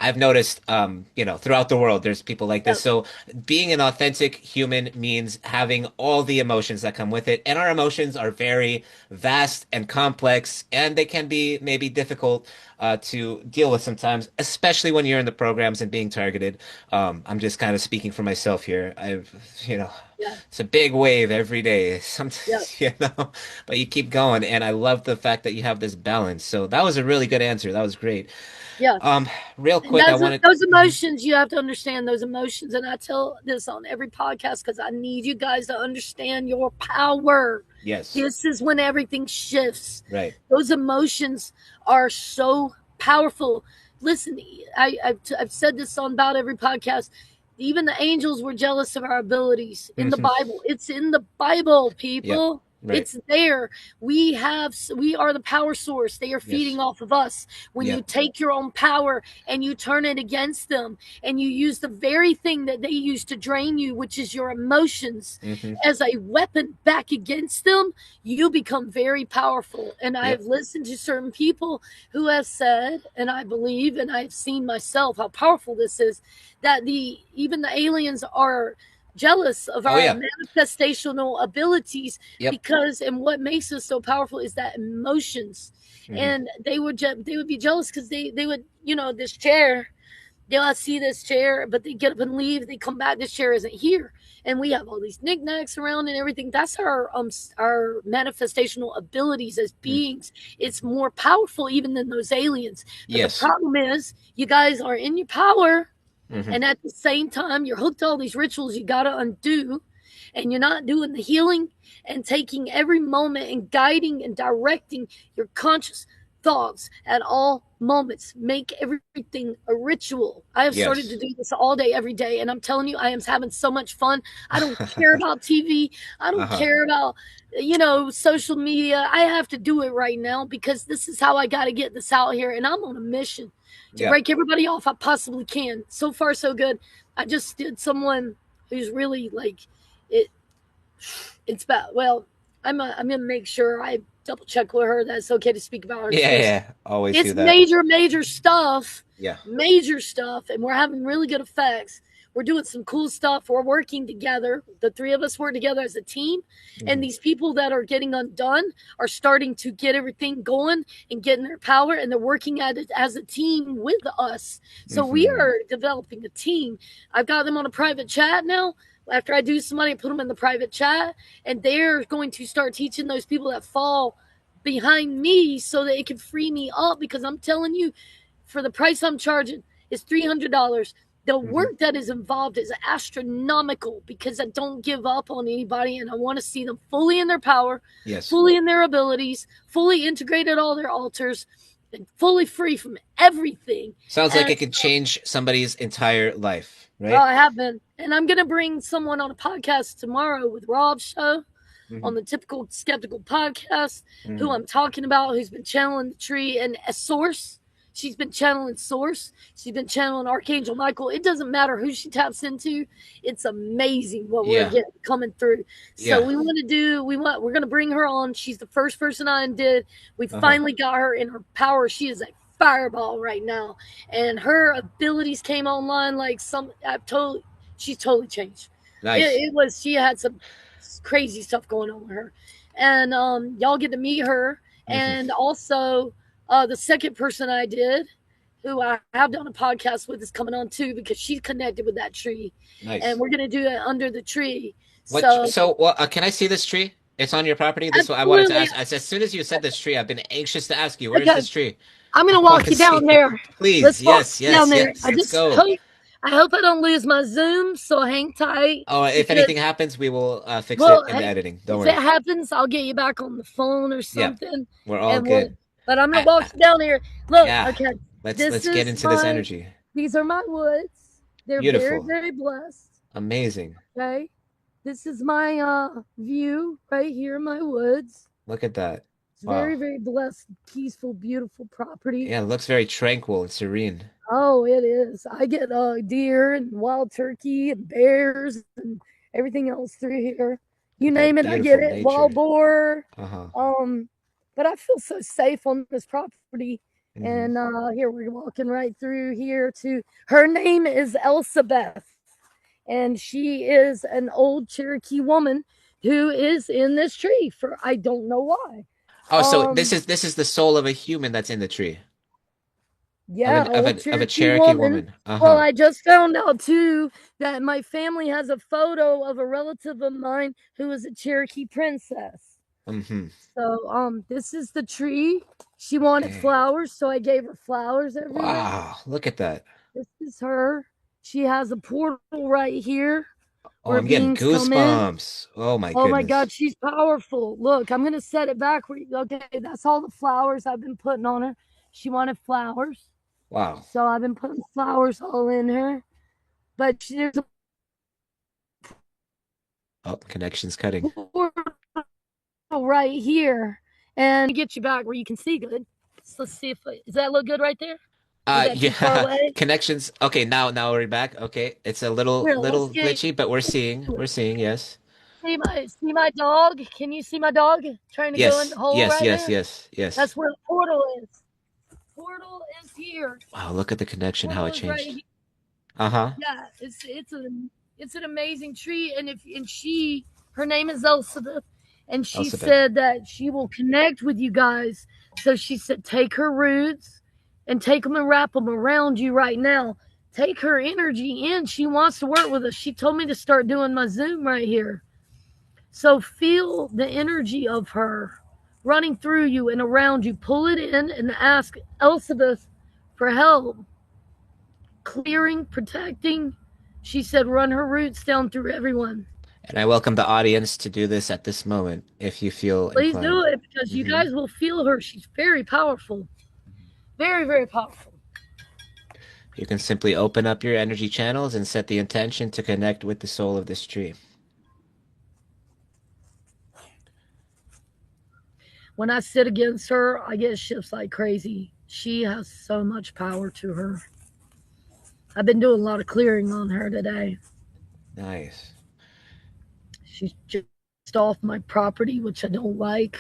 I've noticed throughout the world there's people like this. Yep, So being an authentic human means having all the emotions that come with it. And our emotions are very vast and complex, and they can be maybe difficult to deal with sometimes, especially when you're in the programs and being targeted. I'm just kind of speaking for myself here. You know, yeah, it's a big wave every day. yeah. Sometimes, but you keep going. And I love the fact that you have this balance. So that was a really good answer. That was great. Yeah. Um, Real And quick, I wanted, those Mhm. emotions, you have to understand those emotions. And I tell this on every podcast because I need you guys to understand your power. Yes, This is when everything shifts. right. Those emotions are so powerful. Listen, I've said this on about every podcast. Even the angels were jealous of our abilities in the Hmm. Bible. It's in the Bible, Yep, people. right. It's there. We are the power source. They are Yes, feeding off of us. When you yep, take your own power and you turn it against them and you use the very thing that they use to drain you, which is your emotions, hmm, as a weapon back against them, you become very powerful. And yep, I've listened to certain people who have said, and I believe, and I've seen myself how powerful this is, that the even the aliens are jealous of oh our yeah, manifestational abilities yep, because and what makes us so powerful is that emotions. hmm, And they would be jealous because they would, this chair, they'll see this chair, but they get up and leave. They come back, this chair isn't here, and we have all these knickknacks around and everything. That's our manifestational abilities as mm, beings. It's more powerful even than those aliens. But the yes, problem is, you guys are in your power, hmm, and at the same time, you're hooked to all these rituals you got to undo, and you're not doing the healing and taking every moment and guiding and directing your conscious thoughts at all moments. Make everything a ritual. I have started to yes, do this all day, every day, and I'm telling you, I am having so much fun. I don't care about TV. I don't uh-huh, care about social media. I have to do it right now because this is how I got to get this out here, and I'm on a mission to yep, break everybody off I possibly can. So far, so good. I just did someone who's really like it. It's bad. Well, I'm gonna make sure I double check with her that it's okay to speak about her Yeah, because yeah. Always do it's that. major stuff, Yeah. and we're having really good effects. We're doing some cool stuff. We're working together. The three of us work together as a team, and Hmm. these people that are getting undone are starting to get everything going and getting their power, and they're working at it as a team with us. So we Hmm. are developing a team. I've got them on a private chat now. After I do some money, I put them in the private chat, and they're going to start teaching those people that fall behind me so that it can free me up, because I'm telling you, for the price I'm charging is $300. The Hmm. work that is involved is astronomical because I don't give up on anybody, and I want to see them fully in their power, Yes. fully in their abilities, fully integrated all their altars, and fully free from everything. Sounds like And it could change somebody's entire life, well, right? I have been, and I'm going to bring someone on a podcast tomorrow with Rob's show Hmm. on the Typical Skeptical podcast, who Hmm. I'm talking about, who's been channeling the tree and a source. She's been channeling Source. She's been channeling Archangel Michael. It doesn't matter who she taps into. It's amazing what we're Yeah. getting coming through. So Yeah. we're going to bring her on. She's the first person I did. We Uh-huh. finally got her in her power. She is a fireball right now, and her abilities came online like she's totally changed. Nice. It was she had some crazy stuff going on with her, and y'all get to meet her. Hmm. And also, the second person I did, who I have done a podcast with, is coming on too because she's connected with that tree, and Nice. we're gonna do it under the tree. What? So So, well, can I see this tree? It's on your property. This is what I wanted to absolutely, ask. As soon as you said this tree, I've been anxious to ask you, where's okay. this tree? I'm I gonna want walk to you down see it. there. Please. Let's walk Yes, down yes, there. yes. Let's go. I hope I don't lose my Zoom, so hang tight Oh, if because anything happens, we will fix it well, in the editing. Don't if it worry. happens, I'll get you back on the phone or Yeah, something, we're all and we'll. good. But I'm gonna I walk you down here. Look, yeah. okay. This Let's get is into this my. energy. These are my woods. They're very Beautiful. very blessed. Amazing. Okay. This is my view right here in my woods. Look at that. It's very Wow. very blessed, peaceful, beautiful property. Yeah, it looks very tranquil and serene. Oh, it is. I get deer and wild turkey and bears and everything else through here. Look You at name that it, I get beautiful it. Wild nature. boar. Uh-huh. Um, but I feel so safe on this property. Hmm. And here we're walking right through here to her name is Elsabeth, and she is an old Cherokee woman who is in this tree for I don't know why. Oh, so Um, this is the soul of a human that's in the tree. Yeah, Of old a Cherokee Cherokee woman. woman. Well, Uh-huh. I just found out too that my family has a photo of a relative of mine who was a Cherokee princess. Mm-hmm. So, this is the tree. She wanted Okay. flowers, so I gave her flowers everywhere. Wow, look at that. This is her. She has a portal right here Oh, where I'm getting beings come in. goosebumps. Oh my Oh my goodness. God, she's powerful. Look, I'm gonna set it back. Okay, that's all the flowers I've been putting on her. She wanted flowers. Wow. So I've been putting flowers all in her. But there's a Oh, connection's cutting. portal right here. And get you back where you can see good. So let's see if does that look good right there? Is that too far Yeah, away? connections. Okay, now we're back. Okay. It's a Here, let's little get glitchy, but we're seeing. We're seeing, yes. see my dog. Can you see my dog trying to go in the Yes. hole Yes, right yes, there? yes, yes. That's where the portal is. Portal is here. Wow, look at the connection, how Portal it is right changed. here. Uh-huh. Yeah, it's an amazing tree, and her name is Elizabeth, and she Elizabeth. said that she will connect with you guys. So she said, take her roots and take them and wrap them around you right now. Take her energy in. She wants to work with us. She told me to start doing my Zoom right here. So feel the energy of her running through you and around you. Pull it in and ask Elizabeth for help clearing, protecting. She said, run her roots down through everyone. And I welcome the audience to do this at this moment if you feel Please do inclined. it because you Hmm. guys will feel her. She's very powerful. Very, very powerful. You can simply open up your energy channels and set the intention to connect with the soul of this tree. When I sit against her, I get shifts like crazy. She has so much power to her. I've been doing a lot of clearing on her today. Nice. She's just off my property, which I don't like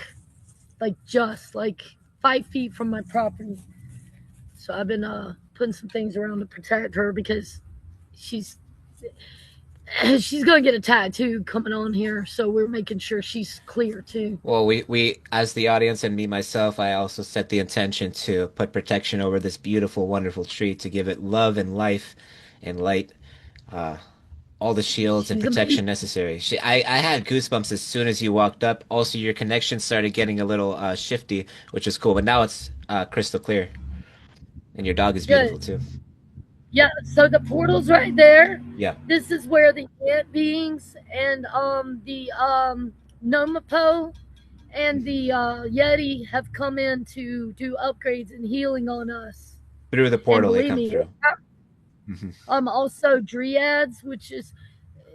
just like 5 feet from my property. So I've been putting some things around to protect her because she's she's gonna get a tattoo coming on here, so we're making sure she's clear too. Well, we as the audience and me myself, I also set the intention to put protection over this beautiful, wonderful tree to give it love and life and light, uh, all the shields and She's a baby. protection necessary. I had goosebumps as soon as you walked up. Also, your connection started getting a little shifty, which is cool, but now it's crystal clear, and your dog is Good. beautiful too. Yeah, so the portal's right there. Yeah. This is where the ant beings and the Nomapo and the Yeti have come in to do upgrades and healing on us. Through the And portal they believe come me, through. Hmm. also dryads, which is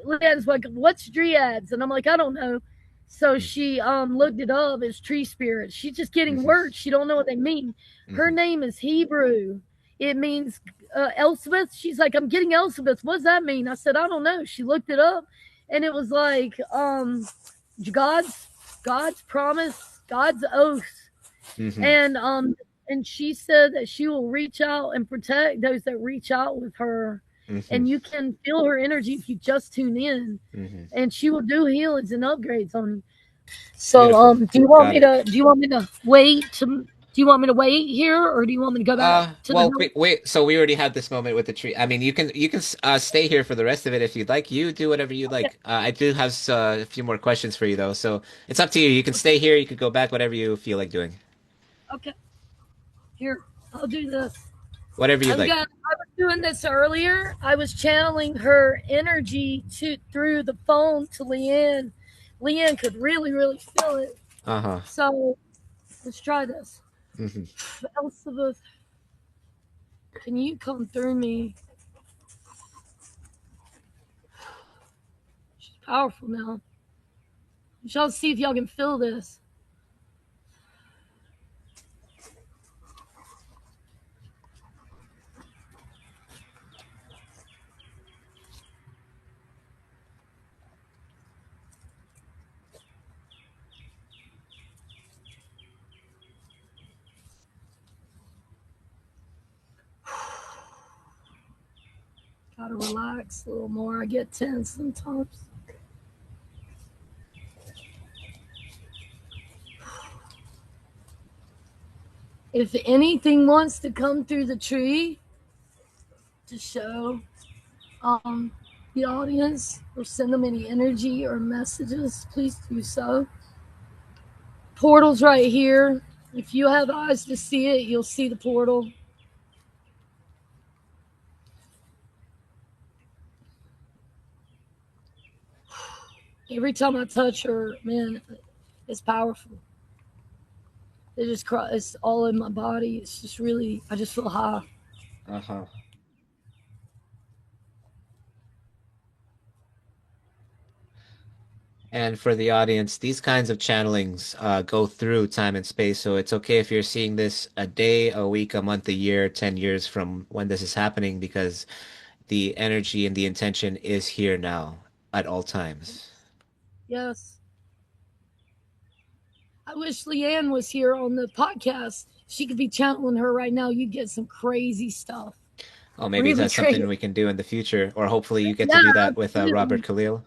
Leanne's like, what's dryads? And I'm like, I don't know. So she looked it up as tree spirits. She's just getting Hmm. words. She don't know what they mean. Her Hmm. name is Hebrew. It means Elspeth. She's like, I'm getting Elspeth. What does that mean? I said, I don't know. She looked it up, and it was like God's God's promise, God's oath, Hmm. and she said that she will reach out and protect those that reach out with her, Hmm. and you can feel her energy if you just tune in, Hmm. and she will do healings and upgrades on you. So Beautiful. Got it. do you want me to wait to do you want me to wait here, or do you want me to go back to the Well, house? wait. So we already had this moment with the tree. I mean, you can stay here for the rest of it if you'd like. You do whatever you Okay, like. I do have a few more questions for you though, so it's up to you. You can stay here. You could go back. Whatever you feel like doing. okay, here, I'll do this. Whatever you'd like. I was doing this earlier. I was channeling her energy to through the phone to Leanne. Leanne could really feel it. Uh-huh. So let's try this. Hmm. Elizabeth, can you come through me? She's powerful now. Y'all see if y'all can feel this. Gotta relax a little more. I get tense sometimes. If anything wants to come through the tree to show um, the audience or send them any energy or messages, please do so. Portal's right here. If you have eyes to see it, you'll see the portal. Every time I touch her, man, it's powerful. It's all in my body. It's just really, I just feel high. Uh-huh. And for the audience, these kinds of channelings go through time and space. So it's okay if you're seeing this a day, a week, a month, a year, 10 years from when this is happening, because the energy and the intention is here now at all times. Yes. I wish Leanne was here on the podcast. She could be channeling her right now. You'd get some crazy stuff. Oh, maybe Really that's something crazy. we can do in the future, or hopefully you get to Yeah, do that with Robert absolutely. Khalil.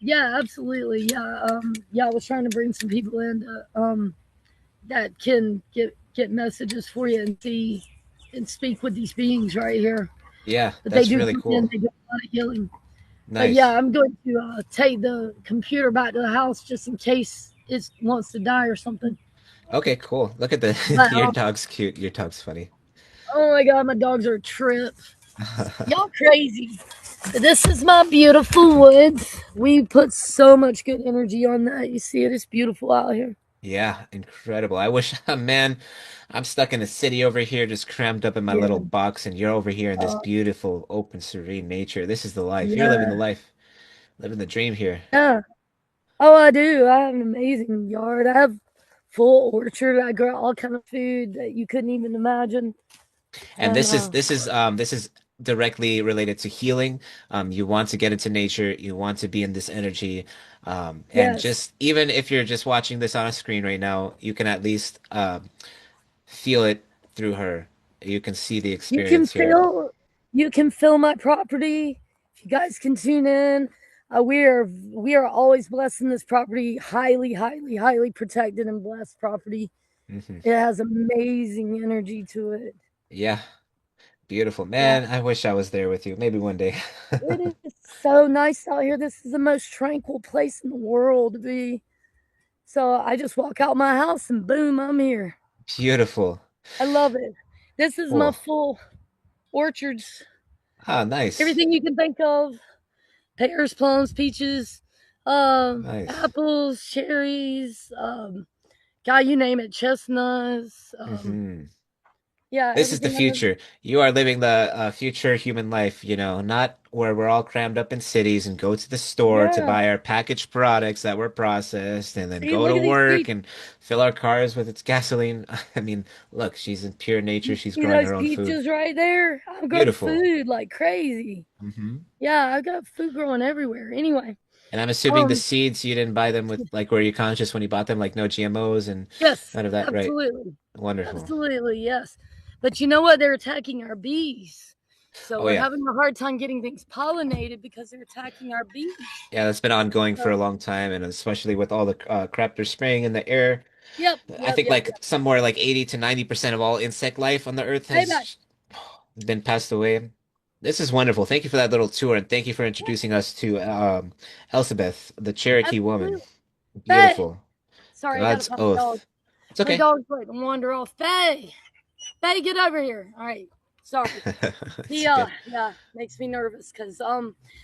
Yeah, absolutely. Yeah. Yeah, I was trying to bring some people in that can get messages for you and see and speak with these beings right here. Yeah, But they that's do really come in, cool. they do a lot of healing. But yeah, Nice. I'm going to take the computer back to the house just in case it wants to die or something. Okay, cool. Look at the But your dog's cute. Your dog's funny. oh my god, my dogs are a trip. Y'all crazy. This is my beautiful woods. We put so much good energy on that. You see it? It's beautiful out here. Yeah, incredible. I wish, man, I'm stuck in the city over here, just crammed up in my little Yeah. box, and you're over here in this Uh, beautiful, open, serene nature. This is the life. You're living the yeah. life, living the dream here. Yeah. Oh, I do. I have an amazing yard. I have full orchard. I grow all kind of food that you couldn't even imagine. And And this is directly related to healing. You want to get into nature, you want to be in this energy. And Yes. just even if you're just watching this on a screen right now, you can at least feel it through her. You can see the You can experience here. feel you can feel my property. If you guys can tune in, we are always blessing this property, highly, highly, highly protected and blessed property. Hmm. It has amazing energy to it. Yeah, beautiful. Yeah, Man, I wish I was there with you. Maybe one day. it is so nice out here. This is the most tranquil place in the world to be. So I just walk out my house and boom, I'm here. Beautiful. I love it. This is my Cool. full orchards. Ah, nice. Everything you can think of: pears, plums, peaches, Nice. apples, cherries, God, you name it, chestnuts. Hmm. Yeah, This is the everything under the future. You are living the future human life, not where we're all crammed up in cities and go to the store to yeah. buy our packaged products that were processed and then See, go look to at these work peaches. and fill our cars with its gasoline. I mean, look, she's in pure nature. You She's see growing those her own food. peaches right there? I've got Beautiful. food like crazy. Hmm. Yeah, I've got food growing everywhere. Anyway, And I'm assuming the um, seeds you didn't buy them with like were you conscious when you bought them, like no GMOs and yes, none of that, right? absolutely. Wonderful. Absolutely, yes. But you know what? They're attacking our bees. So Oh we're yeah. having a hard time getting things pollinated because they're attacking our bees. Yeah, that's been ongoing for a So, long time, and especially with all the crap they're spraying in the air. yep, I yep, think yep, like yep. somewhere like 80 to 90% of all insect life on the earth Payback. has been passed away. This is wonderful. Thank you for that little tour, and thank you for introducing us to Elsabeth, the Cherokee woman. Absolutely. Faye. Beautiful. Sorry, I gotta God's find my dog. oath. It's My okay. dog's like to wander off. Faye. Faye, get over here. All right. Sorry. It's okay. Yeah, makes me nervous because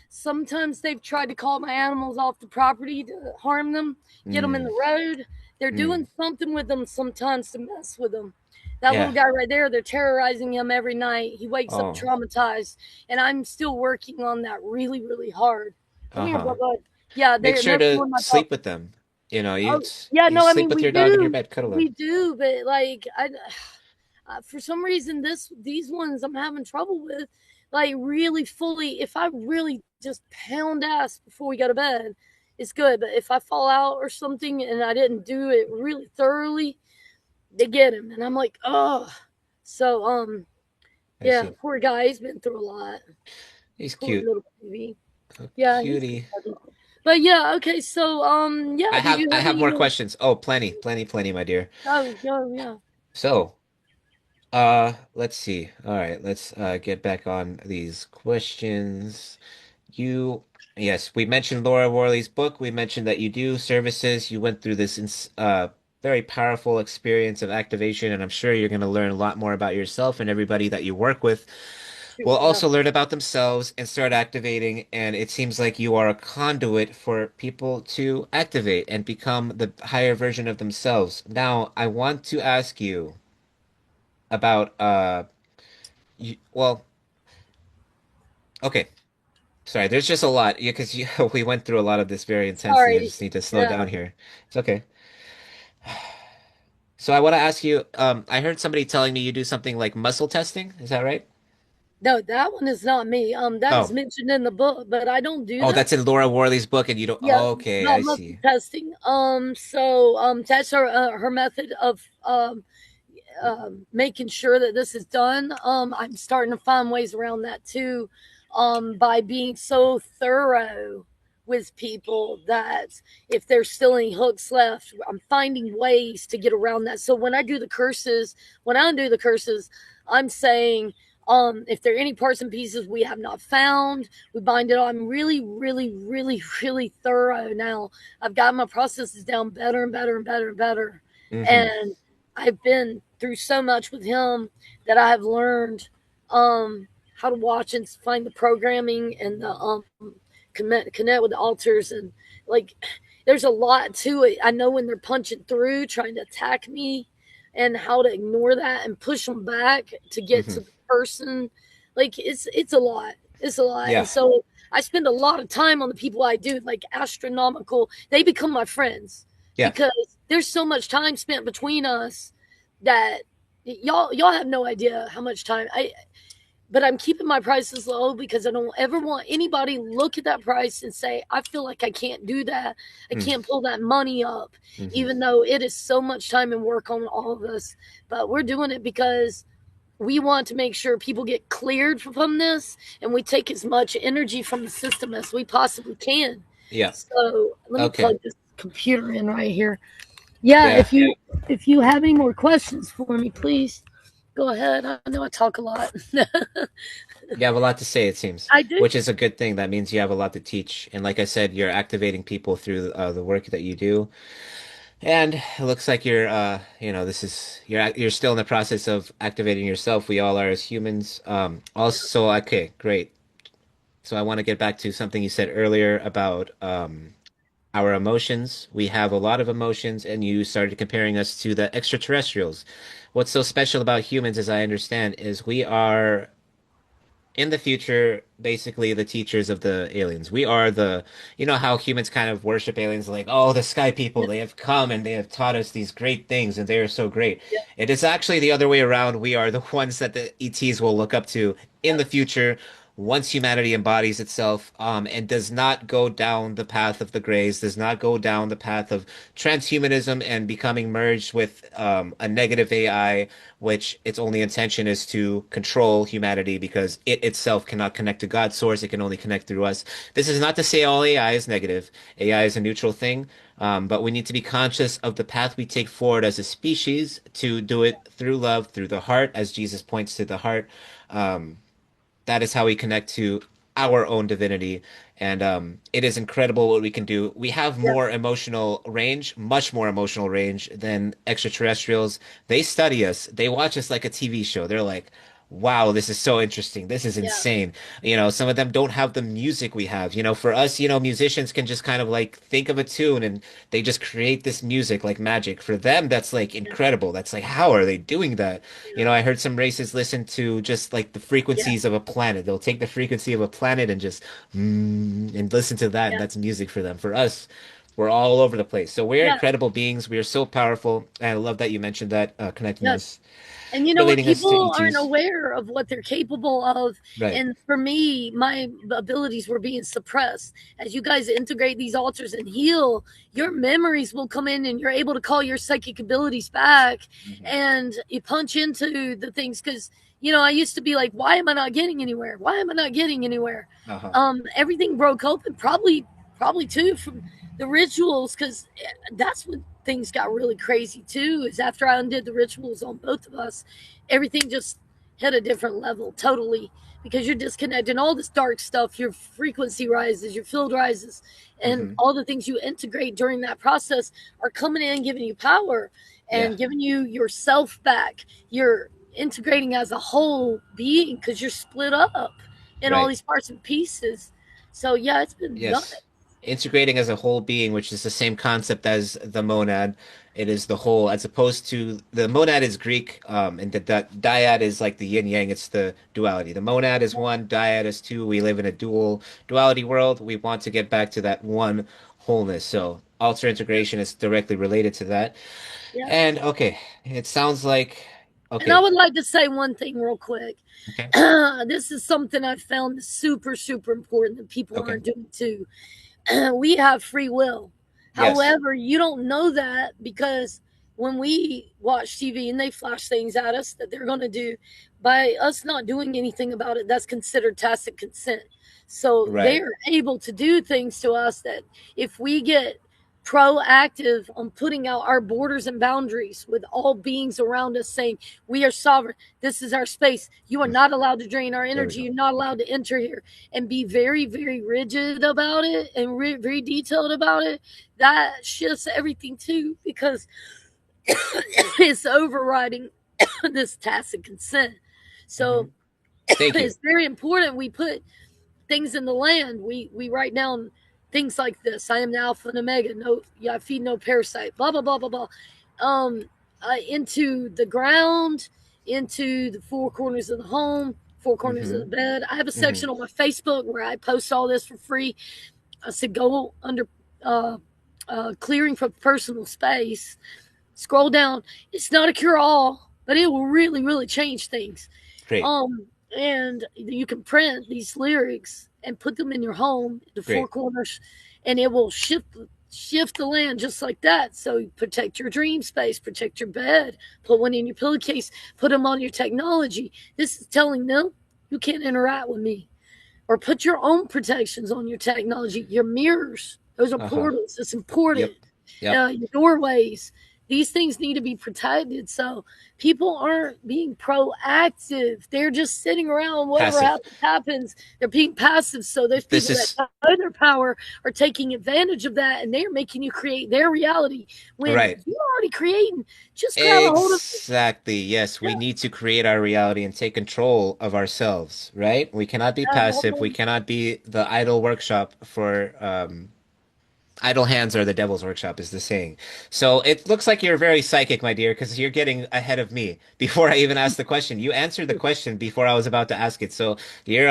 sometimes they've tried to call my animals off the property to harm them, get them in Mm, the road. They're mm. doing something with them sometimes to mess with them. That little Yeah. guy right there, they're terrorizing him every night. He wakes up Oh. traumatized, and I'm still working on that really, really hard. Come here, Uh-huh. Bubba. Yeah, Make they're sure messing to with my dog. sleep with them. You Oh, yeah, you no, I sleep mean with your dog in your bed, cuddle we them. do, but like for some reason these ones I'm having trouble with, like really fully. If I really just pound ass before we go to bed, it's good. But if I fall out or something and I didn't do it really thoroughly, they get him, and I'm like, oh. So I yeah, see. poor guy. He's been through a lot. He's Poor cute. little baby. A Yeah, he's cutie. good. But yeah, okay. So yeah. Did you I have have any more more? questions. Oh, plenty, plenty, plenty, my dear. Oh, yeah. So, let's see. All right, let's get back on these questions. You, yes, we mentioned Laura Worley's book. We mentioned that you do services. You went through this very powerful experience of activation, and I'm sure you're going to learn a lot more about yourself and everybody that you work with will Shoot, yeah. also learn about themselves and start activating. And it seems like you are a conduit for people to activate and become the higher version of themselves. Now, I want to ask you about well, okay. Sorry, there's just a lot because we went through a lot of this very intensely. I Sorry. just need to slow Yeah. down here. It's okay. So I want to ask you, I heard somebody telling me you do something like muscle testing. Is that right? No, that one is not me. That is Oh, mentioned in the book, but I don't do oh, that. that's in Laura Worley's book, and you don't. Yeah, Oh, okay, about I muscle see. testing. So that's her method of making sure that this is done. I'm starting to find ways around that too, by being so thorough with people that if there's still any hooks left, I'm finding ways to get around that. So when I undo the curses, I'm saying, if there are any parts and pieces we have not found, we bind it on. I'm really, really, really, really thorough now. I've got my processes down better and better and better and better. Hmm. And I've been through so much with him that I have learned how to watch and find the programming and the connect with the altars, and like there's a lot to it. I know when they're punching through trying to attack me and how to ignore that and push them back to get Hmm. to the person. Like it's a lot. It's a lot. And Yeah, so I spend a lot of time on the people I do, like astronomical. They become my friends yeah. because there's so much time spent between us that y'all have no idea how much time I but I'm keeping my prices low because I don't ever want anybody to look at that price and say, I feel like I can't do that. I Mm, can't pull that money up, mhm. even though it is so much time and work on all of us. But we're doing it because we want to make sure people get cleared from this and we take as much energy from the system as we possibly can. Yeah. So let me Okay. plug this computer in right here. Yeah, Yeah. if you have any more questions for me, please go ahead. I know I talk a lot. You have a lot to say, it seems, I do. which is a good thing. That means you have a lot to teach. And like I said, you're activating people through the work that you do. And it looks like this is you're still in the process of activating yourself. We all are as humans. Also, okay, great. So I want to get back to something you said earlier about our emotions. We have a lot of emotions, and you started comparing us to the extraterrestrials. What's so special about humans, as I understand, is we are in the future basically the teachers of the aliens. We are you know how humans kind of worship aliens, like, oh, the sky people, Yeah, they have come and they have taught us these great things and they are so great. yeah, It is actually the other way around. We are the ones that the ETs will look up to in the future once humanity embodies itself, and does not go down the path of the Greys, does not go down the path of transhumanism and becoming merged with a negative AI, which its only intention is to control humanity because it itself cannot connect to God's source. It can only connect through us. This is not to say all AI is negative. AI is a neutral thing, but we need to be conscious of the path we take forward as a species to do it through love, through the heart, as Jesus points to the heart. Um, that is how we connect to our own divinity. And it is incredible what we can do. We have yeah, more emotional range, much more emotional range than extraterrestrials. They study us, they watch us like a TV show. They're like, wow, this is so interesting. This is yeah, insane. Some of them don't have the music we have. For us, musicians can just kind of like think of a tune and they just create this music like magic. For them, that's like yeah, incredible. That's like, how are they doing that? yeah, I heard some races listen to just like the yeah, frequencies of a planet. They'll take the frequency of a planet and just and listen to that, and yeah, that's music for them. For us, we're all over the place. So we're yeah, incredible beings. We are so powerful. And I love that you mentioned that, connecting yeah. us, And you know what? relating us to People aren't ETs. aware of what they're capable of. Right. And for me, my abilities were being suppressed. As you guys integrate these altars and heal, your memories will come in and you're able to call your psychic abilities back Hmm. and you punch into the things. Because, I used to be like, why am I not getting anywhere? Why am I not getting anywhere? Uh-huh. Everything broke open, probably too, from the rituals, because that's when things got really crazy too. Is after I undid the rituals on both of us, everything just hit a different level totally, because you're disconnecting all this dark stuff. Your frequency rises, your field rises, and Hmm. all the things you integrate during that process are coming in, giving you power Yeah. and giving you yourself back. You're integrating as a whole being because you're split up in all Right. these parts and pieces. So yeah, it's been nuts. Yes. Integrating as a whole being, which is the same concept as the monad. It is the whole, as opposed to the monad is Greek, and the dyad is like the yin yang. It's the duality. The monad is one, dyad is two. We live in a duality world. We want to get back to that one wholeness. So alter integration is directly related to that. Yeah. And okay, it sounds like And I okay, would like to say one thing real quick. okay, This is something I've found super, super important that people okay. aren't doing too. We have free will. Yes, However, you don't know that because when we watch TV and they flash things at us that they're going to do, by us not doing anything about it, that's considered tacit consent. So right. they're able to do things to us that if we get proactive on putting out our borders and boundaries with all beings around us saying we are sovereign, this is our space, you are Mm, not allowed to drain our there we energy, go. you're not Okay. allowed to enter here, and be very, very rigid about it and very detailed about it, that shifts everything too, because it's overriding this tacit consent. Hmm. So Thank you. it's very important we put things in the land. We write down things like this: I am the Alpha and Omega. No, yeah, I feed no parasite. Blah blah blah blah blah. Into the ground, into the four corners of the home, four corners of the Hmm. bed. I have a Hmm. section on my Facebook where I post all this for free. I said go under uh, clearing for personal space. Scroll down. It's not a cure all, but it will really change things. Great. and you can print these lyrics and put them in your home, the four Great. corners, and it will shift the land just like that. So you protect your dream space, protect your bed, put one in your pillowcase, put them on your technology. This is telling them you can't interact with me. Or put your own protections on your technology, your mirrors. Those are Uh-huh. portals. It's important. Yep. Yep. Your doorways. These things need to be protected. So people aren't being proactive. They're just sitting around. Whatever Passive. happens, happens. They're being passive. So those This people that is know their power are taking advantage of that, and they're making you create their reality when right. you're already creating. Just grab a hold of it. Exactly. Yes, we Yeah, need to create our reality and take control of ourselves, right? We cannot be grab a hold passive. We of cannot be the idle workshop for idle hands are the devil's workshop is the saying. So it looks like you're very psychic, my dear, because you're getting ahead of me before I even asked the question. You answered the it. question before I was about to ask it. So you're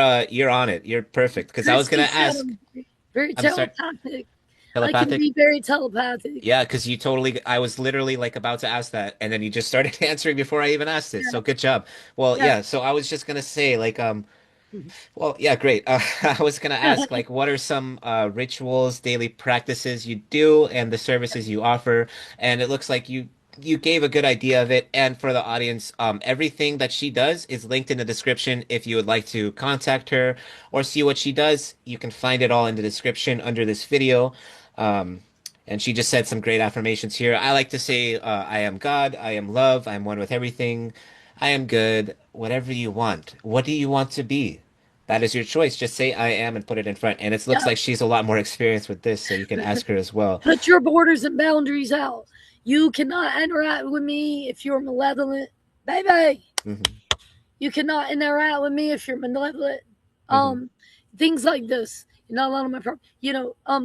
on it. You're perfect. Because I was Christy gonna said ask. I'm very I'm sorry, telepathic. I can telepathic? be very telepathic. Yeah, because you totally, I was literally like about to ask that, and then you just started answering before I even asked it. Yeah, So good job. Well, yeah. yeah, so I was just gonna say, like, well, yeah, great. I was gonna ask, like, what are some rituals, daily practices you do, and the services you offer? And it looks like you gave a good idea of it. And for the audience, everything that she does is linked in the description. If you would like to contact her or see what she does, you can find it all in the description under this video. Um, and she just said some great affirmations here. I like to say, I am God, I am love, I am one with everything, I am good, whatever you want. What do you want to be? That is your choice. Just say I am and put it in front. And it looks Yeah. like she's a lot more experienced with this, so you can ask her as well. Put your borders and boundaries out. You cannot interact with me if you're malevolent. Baby, Hmm. you cannot interact with me if you're malevolent. Hmm. Um, things like this. You're not allowed on my property.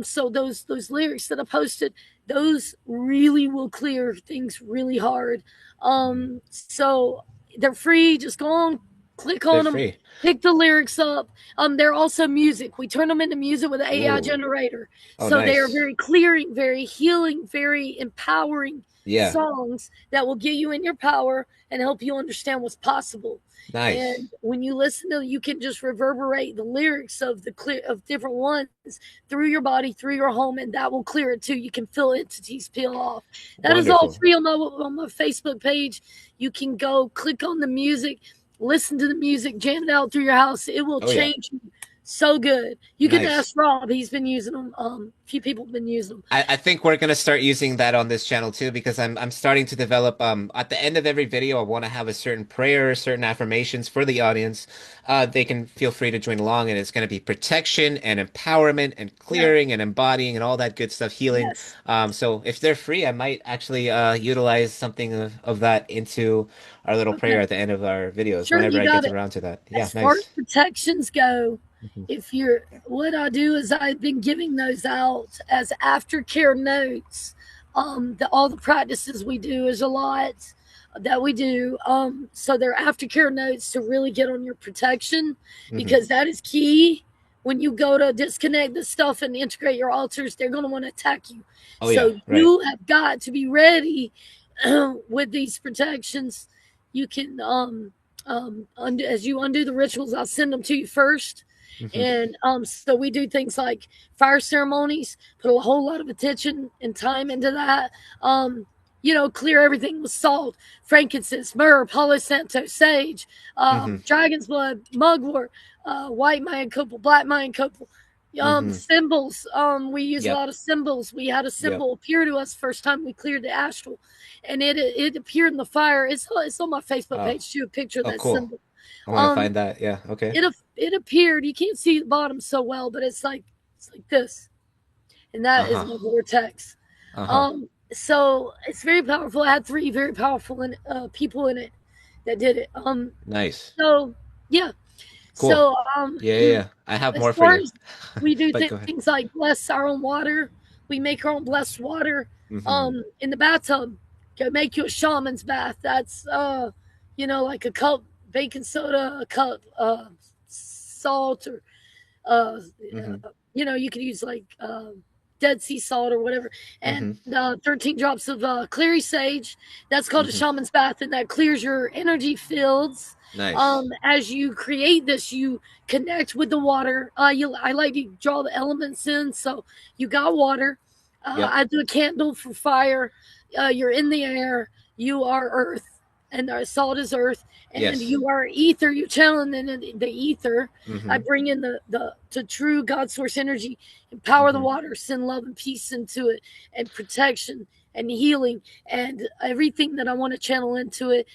So those lyrics that I posted, those really will clear things really hard. So they're free. Just go on, click They're on them, free. pick the lyrics up. They're also music. We turn them into music with an AI Ooh. generator. Oh, So they are nice. very clearing, very healing, very empowering Yeah. songs that will get you in your power and help you understand what's possible. Nice. And when you listen to, you can just reverberate the lyrics of the clear of different ones through your body, through your home, and that will clear it too. You can feel entities peel off. That is all Wonderful. free on my Facebook page. You can go click on the music, listen to the music, jam it out through your house. It will Oh, yeah. change you so good. You can Nice. ask Rob; he's been using them. A few people have been using them. I think we're gonna start using that on this channel too because I'm starting to develop at the end of every video I want to have a certain prayer, certain affirmations for the audience. They can feel free to join along and it's gonna be protection and empowerment and Yeah. clearing and embodying and all that good stuff, healing. Yes. So if they're free, I might actually utilize something of that into our little prayer Okay. at the end of our videos Sure, whenever you I got get it. around to that. Yeah, As far as nice. protections go, Hmm. if you're what I do is I've been giving those out as aftercare notes. All the practices we do is a lot that we do. So they're aftercare notes to really get on your protection Hmm. because that is key. When you go to disconnect the stuff and integrate your altars, they're going to want to attack you. Oh yeah, So right. you have got to be ready with these protections. You can as you undo the rituals, I'll send them to you first. Hmm. And so we do things like fire ceremonies, put a whole lot of attention and time into that. Clear everything with salt, frankincense, myrrh, palo santo, sage, Hmm. dragon's blood, mugwort, white Mayan copal, black Mayan copal. Hmm. Symbols. We use a Yep. lot of symbols. We had a Yep. symbol appear to us first time we cleared the astral, and it appeared in the fire. It's on my Facebook Oh. page too. A picture of Oh, that cool. symbol. I want to Um, find that. Yeah. Okay. it appeared. You can't see the bottom so well, but it's like this, and that is Uh-huh. my vortex. Uh-huh. So it's very powerful. I had three very powerful people in it that did it. Nice. So yeah. Cool. So Yeah, yeah, yeah. I have as more for far you. as we do But go ahead. things like bless our own water, we make our own blessed water. Hmm. In the bathtub, go make you a shaman's bath. That's like a cup baking soda, a cup salt, or uh, Hmm. you could use like Dead Sea salt or whatever, and 13 drops of clary sage. That's called a shaman's bath, and that clears your energy fields. Nice. As you create this, you connect with the water. I like to draw the elements in, so you got water. Yep. I do a candle for fire. You're in the air. You are earth, and salt is earth, and Yes. you are ether. You channel in the ether. I Mm-hmm. bring in the true God source energy, empower the water, send love and peace into it, and protection and healing and everything that I want to channel into it.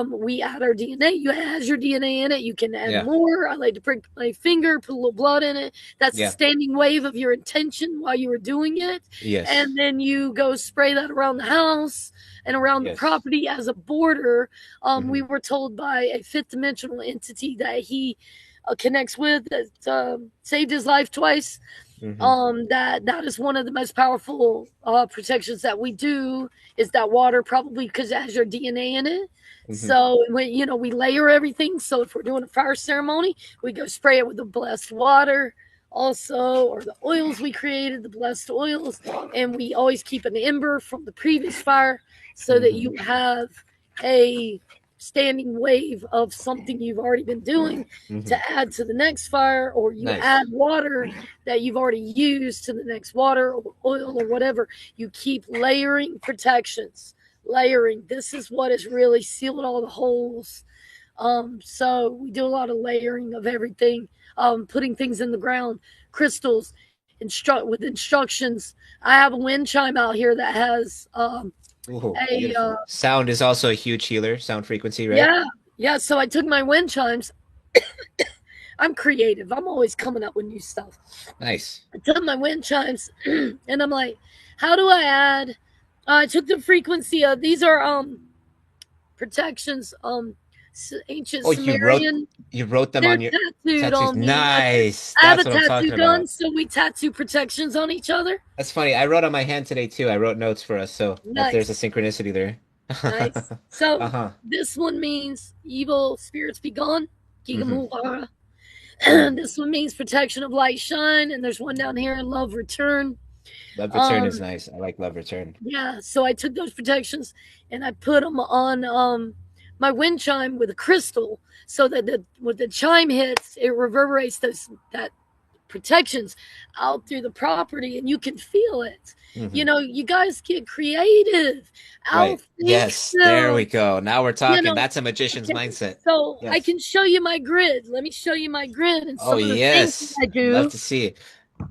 We add our DNA. You has your DNA in it. You can add more. I like to prick my finger, put a little blood in it. That's a standing wave of your intention while you were doing it. Yes. And then you go spray that around the house and around the property as a border. We were told by a fifth dimensional entity that he connects with that saved his life twice. That is one of the most powerful protections that we do is that water, probably because it has your DNA in it. So when we layer everything. So if we're doing a fire ceremony, we go spray it with the blessed water also, or the oils we created, the blessed oils, and we always keep an ember from the previous fire so that you have a standing wave of something you've already been doing to add to the next fire, or you add water that you've already used to the next water or oil or whatever. You keep layering protections, layering. This is what has really sealed all the holes. So we do a lot of layering of everything, putting things in the ground, crystals, with instructions. I have a wind chime out here that has sound is also a huge healer, sound frequency, right? Yeah. So I took my wind chimes. I'm creative. I'm always coming up with new stuff. Nice. I took my wind chimes and I'm like, how do I add? I took the frequency of these are protections, ancient Sumerian. You wrote them on your tattooed on me. Nice. I have a That's what I'm talking tattoo gun, about. so we tattoo protections on each other. That's funny. I wrote on my hand today too. I wrote notes for us, so if there's a synchronicity there. Nice. So this one means evil spirits be gone. This one means protection of light shine, and there's one down here, love return. Love return is nice. I like love return. Yeah, so I took those protections and I put them on my wind chime with a crystal, so that when the chime hits, it reverberates that protections out through the property, and you can feel it. You guys get creative. Right. Yes, there we go. Now we're talking. That's a magician's mindset. So I can show you my grid. Let me show you my grid and some of the things I do. Love to see.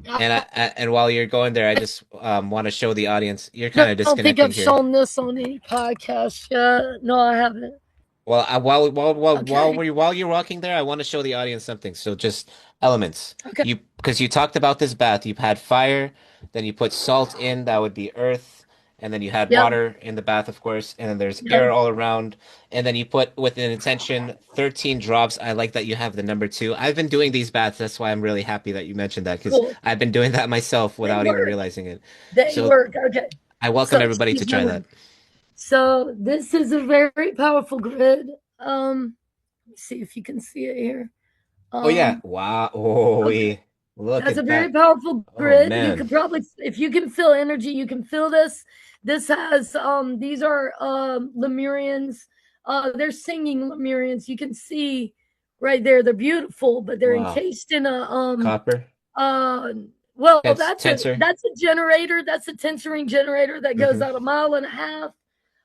And while you're going there, I just want to show the audience. You're kind of disconnecting here. I don't think I've shown this on any podcast yet. No, I haven't. Well, while you're walking there, I want to show the audience something. So just elements. Okay. Because you talked about this bath. You've had fire, then you put salt in, that would be earth, and then you had water in the bath, of course, and then there's air all around, and then you put with an intention 13 drops. I like that you have the number 2. I've been doing these baths. That's why I'm really happy that you mentioned that, because I've been doing that myself without even realizing it. They work. Okay. I welcome everybody to try that. So this is a very powerful grid. Let's see if you can see it here. Oh yeah! Wow! Look That's at a very powerful grid. Oh, you could probably, if you can feel energy, you can feel this. This has these are Lemurians. They're singing Lemurians. You can see right there. They're beautiful, but they're encased in a copper. Well, that's a generator. That's a tensoring generator that goes out 1.5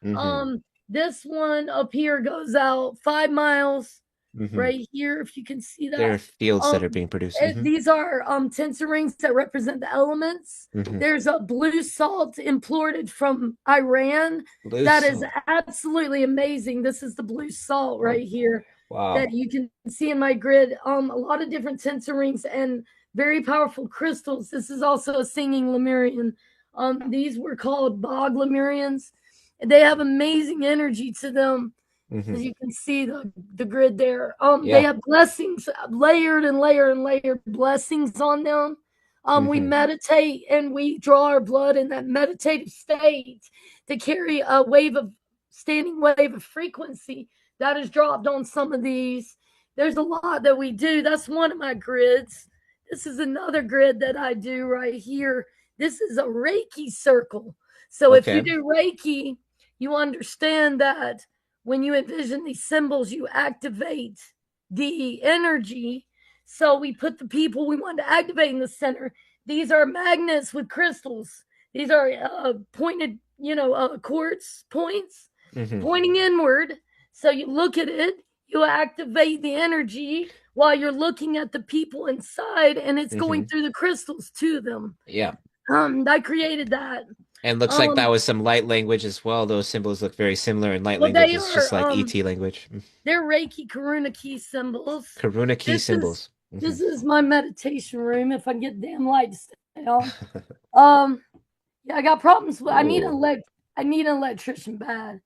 miles. This one up here goes out 5 miles. Right here, if you can see that. There are fields that are being produced. These are tensor rings that represent the elements. There's a blue salt imported from Iran. That is absolutely amazing. This is the blue salt right here. Wow. That you can see in my grid. A lot of different tensor rings and very powerful crystals. This is also a singing Lemurian. These were called bog Lemurians. They have amazing energy to them. As you can see the grid there. They have blessings, layered and layered and layered blessings on them. We meditate and we draw our blood in that meditative state to carry a standing wave of frequency that is dropped on some of these. There's a lot that we do. That's one of my grids. This is another grid that I do right here. This is a Reiki circle. So if you Okay. do Reiki, you understand that when you envision these symbols, you activate the energy. So we put the people we want to activate in the center. These are magnets with crystals. These are pointed, quartz points Hmm. pointing inward. So you look at it, you activate the energy while you're looking at the people inside, and it's going Hmm. through the crystals to them. Yeah. I created that. And looks like that Um, was some light language as well. Those symbols look very similar, and light well, language they is just are like ET language. they're Reiki Karuna key symbols. Karuna key This is symbols. Hmm. this is my meditation room. If I can get the damn light to stay on. Um, yeah, I got problems with. Ooh. I need an electrician bad.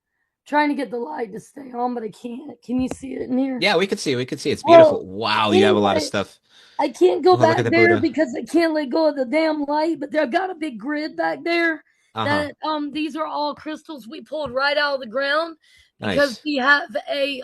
Trying to get the light to stay on, but I can't. Can you see it in here? Yeah, we could see. We could see. It's beautiful. Well, Wow, you have a lot of anyway, stuff. I can't go Oh, look at back the there Buddha. because I can't let go of the damn light, but I've got a big grid back there Uh-huh. that these are all crystals we pulled right out of the ground because Nice. we have a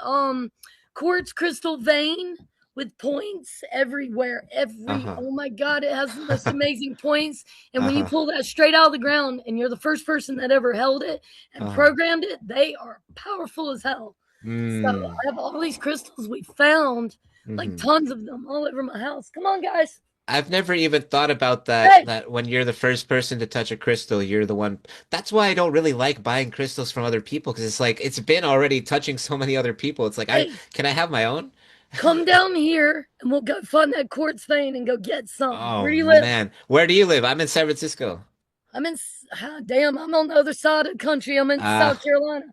quartz crystal vein with points everywhere. Every Uh-huh. oh my god, it has the most amazing points. And when you Uh-huh. pull that straight out of the ground and you're the first person that ever held it and Uh-huh. programmed it, they are powerful as hell. So Mm. I have all these crystals we found, like Hmm. tons of them all over my house. Come on, guys. I've never even thought about Hey, that when you're the first person to touch a crystal, you're the one. That's why I don't really like buying crystals from other people because it's like it's been already touching so many other people. It's like I hey, can I have my own? come down here and we'll go find that quartz vein and go get some. Oh Where do you live? man. Where do you live? I'm in San Francisco. Damn, I'm on the other side of the country. I'm in Uh South Carolina.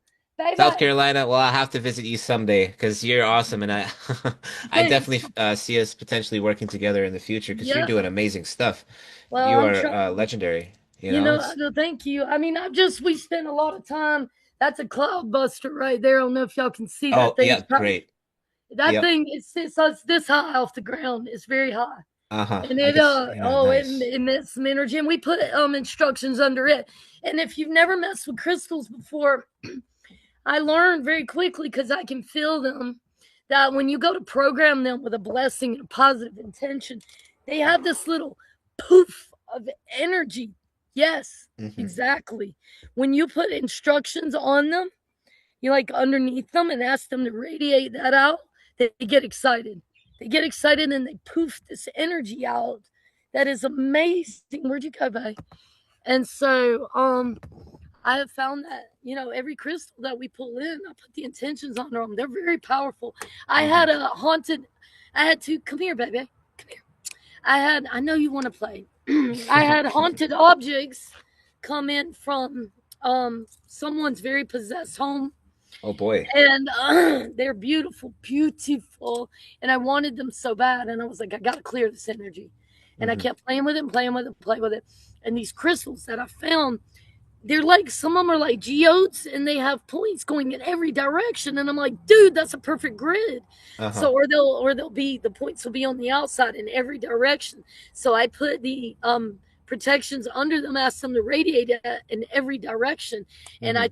South Baby. Carolina. Well, I'll have to visit you someday because you're awesome, and I, I Thanks. definitely see us potentially working together in the future because you're Yeah. doing amazing stuff. Well, You I'm are trying. legendary. You know, it's Thank you. I mean, we spent a lot of time. That's a cloud buster right there. I don't know if y'all can see that oh thing. yeah, great. That Yep. thing it's this high off the ground. It's very high. Uh-huh. And I it guess yeah, it nice. emits some energy, and we put instructions under it. And if you've never messed with crystals before, I learned very quickly because I can feel them that when you go to program them with a blessing and a positive intention, they have this little poof of energy. Yes, Hmm. exactly. When you put instructions on them, you like underneath them and ask them to radiate that out, they get excited. They get excited and they poof this energy out. That is amazing. Where'd you go, babe? And so I have found that, every crystal that we pull in, I put the intentions on them. They're very powerful. I Hmm. had a haunted, I had to, come here, baby. Come here. I know you want to play. I had haunted objects come in from someone's very possessed home, Oh boy. and they're beautiful, beautiful. And I wanted them so bad. And I was like, I got to clear this energy. And I Hmm. kept playing with it, and playing with it, playing with it. And these crystals that I found, they're like, some of them are like geodes and they have points going in every direction. And I'm like, dude, that's a perfect grid. Uh-huh. So, or they'll be, the points will be on the outside in every direction. So I put the protections under them, asked them to radiate in every direction. And Hmm.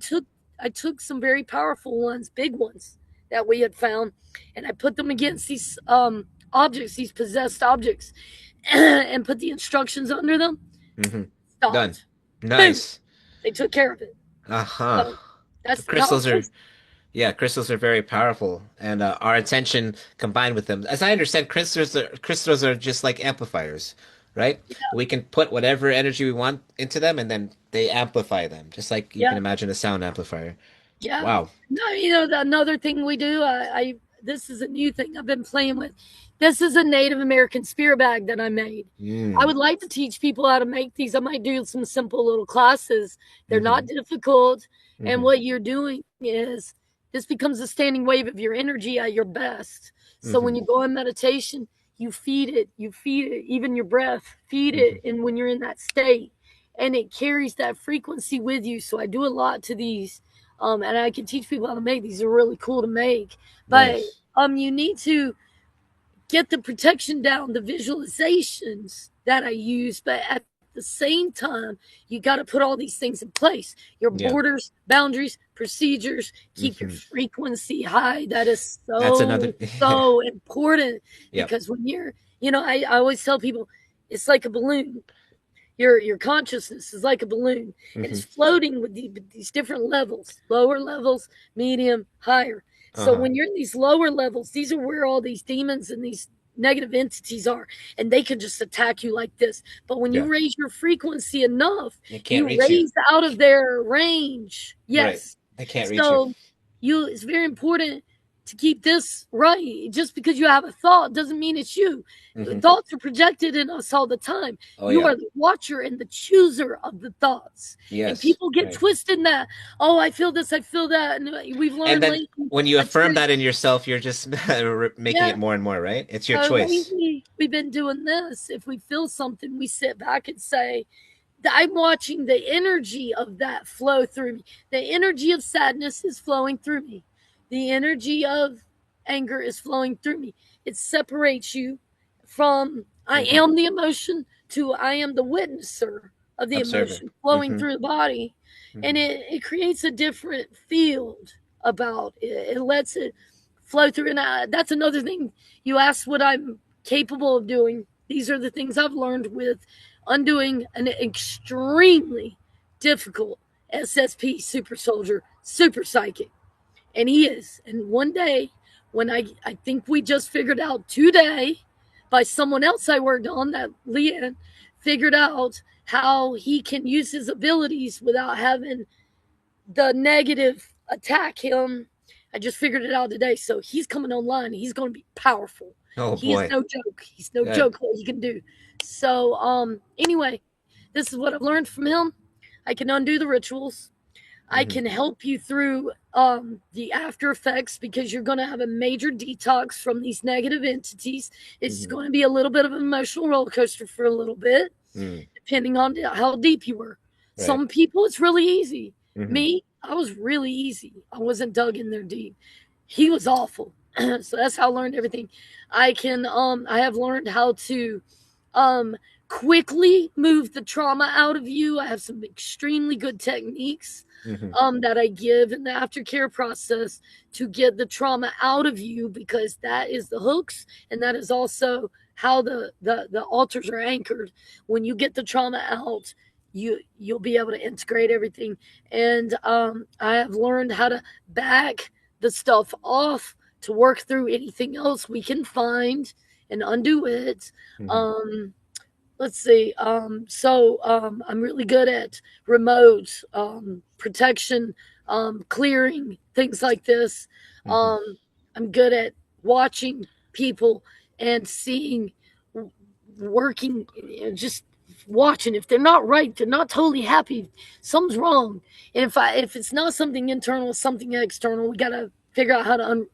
I took some very powerful ones, big ones that we had found, and I put them against these objects, these possessed objects, and put the instructions under them. Hmm. Done. Stopped. Boom. Nice. They took care of it. Uh-huh. So that's how Crystals are Yeah, crystals are very powerful, and our attention combined with them. As I understand, crystals are just like amplifiers, right? We can put whatever energy we want into them, and then they amplify them, just like you can yeah, imagine a sound amplifier. yeah. Wow. No, another thing we do. I this is a new thing I've been playing with. This is a Native American spirit bag that I made. I Mm. would like to teach people how to make these. I might do some simple little classes. They're not Mm-hmm. difficult. And Mm-hmm. what you're doing is this becomes a standing wave of your energy at your best. So when Mm-hmm. you go in meditation, you feed it, even your breath, feed Mm-hmm. it. And when you're in that state, and it carries that frequency with you. So I do a lot to these. And I can teach people how to make these. They're really cool to make. But Nice. you need to get the protection down, the visualizations that I use, but at the same time, you got to put all these things in place. Your Yeah. borders, boundaries, procedures, keep your Mm-hmm. frequency high. That is That's another. so, so important Yep. because when I always tell people it's like a balloon. your consciousness is like a balloon, and it's floating with these different levels, lower levels, medium, higher. So when you're in these lower levels, these are where all these demons and these negative entities are, and they can just attack you like this. But when you Yeah. raise your frequency enough, They can't you reach you. raise out of their range. Right. Yes. They can't reach you. So it's very important to keep this right. Just because you have a thought doesn't mean it's you. Thoughts are projected in us all the time. Oh, You yeah. are the watcher and the chooser of the thoughts. Yes. And people get Right. twisted in that. Oh, I feel this, I feel that. And we've And learned then lately. when you affirm that's- that in yourself, you're just making Yeah. it more and more, right? It's your So choice. lately, we've been doing this. If we feel something, we sit back and say, I'm watching the energy of that flow through me. The energy of sadness is flowing through me. The energy of anger is flowing through me. It separates you from I am the emotion to I am the witnesser of the Observer. emotion flowing through the body. And it creates a different field about it. It lets it flow through. And that's another thing. You asked what I'm capable of doing. These are the things I've learned with undoing an extremely difficult SSP super soldier, super psychic. And he is. And one day, when I think we just figured out today by someone else I worked on, that Leanne figured out how he can use his abilities without having the negative attack him. I just figured it out today. So he's coming online. He's going to be powerful. Oh He is boy. no joke. He's no Good. joke what he can do. So anyway, this is what I've learned from him. I can undo the rituals. I can help you through the after effects, because you're going to have a major detox from these negative entities. It's going to be a little bit of an emotional roller coaster for a little bit, depending on how deep you were. Right. Some people, it's really easy. Me, I was really easy. I wasn't dug in there deep. He was awful. So that's how I learned everything. I have learned how to quickly move the trauma out of you. I have some extremely good techniques that I give in the aftercare process to get the trauma out of you, because that is the hooks, and that is also how the altars are anchored. When you get the trauma out, you'll be able to integrate everything. And I have learned how to back the stuff off to work through anything else we can find and undo it. Let's see. I'm really good at remote protection, clearing, things like this. I'm good at watching people and seeing, working, just watching. If they're not right, they're not totally happy, something's wrong. And if it's not something internal, something external, we gotta figure out how to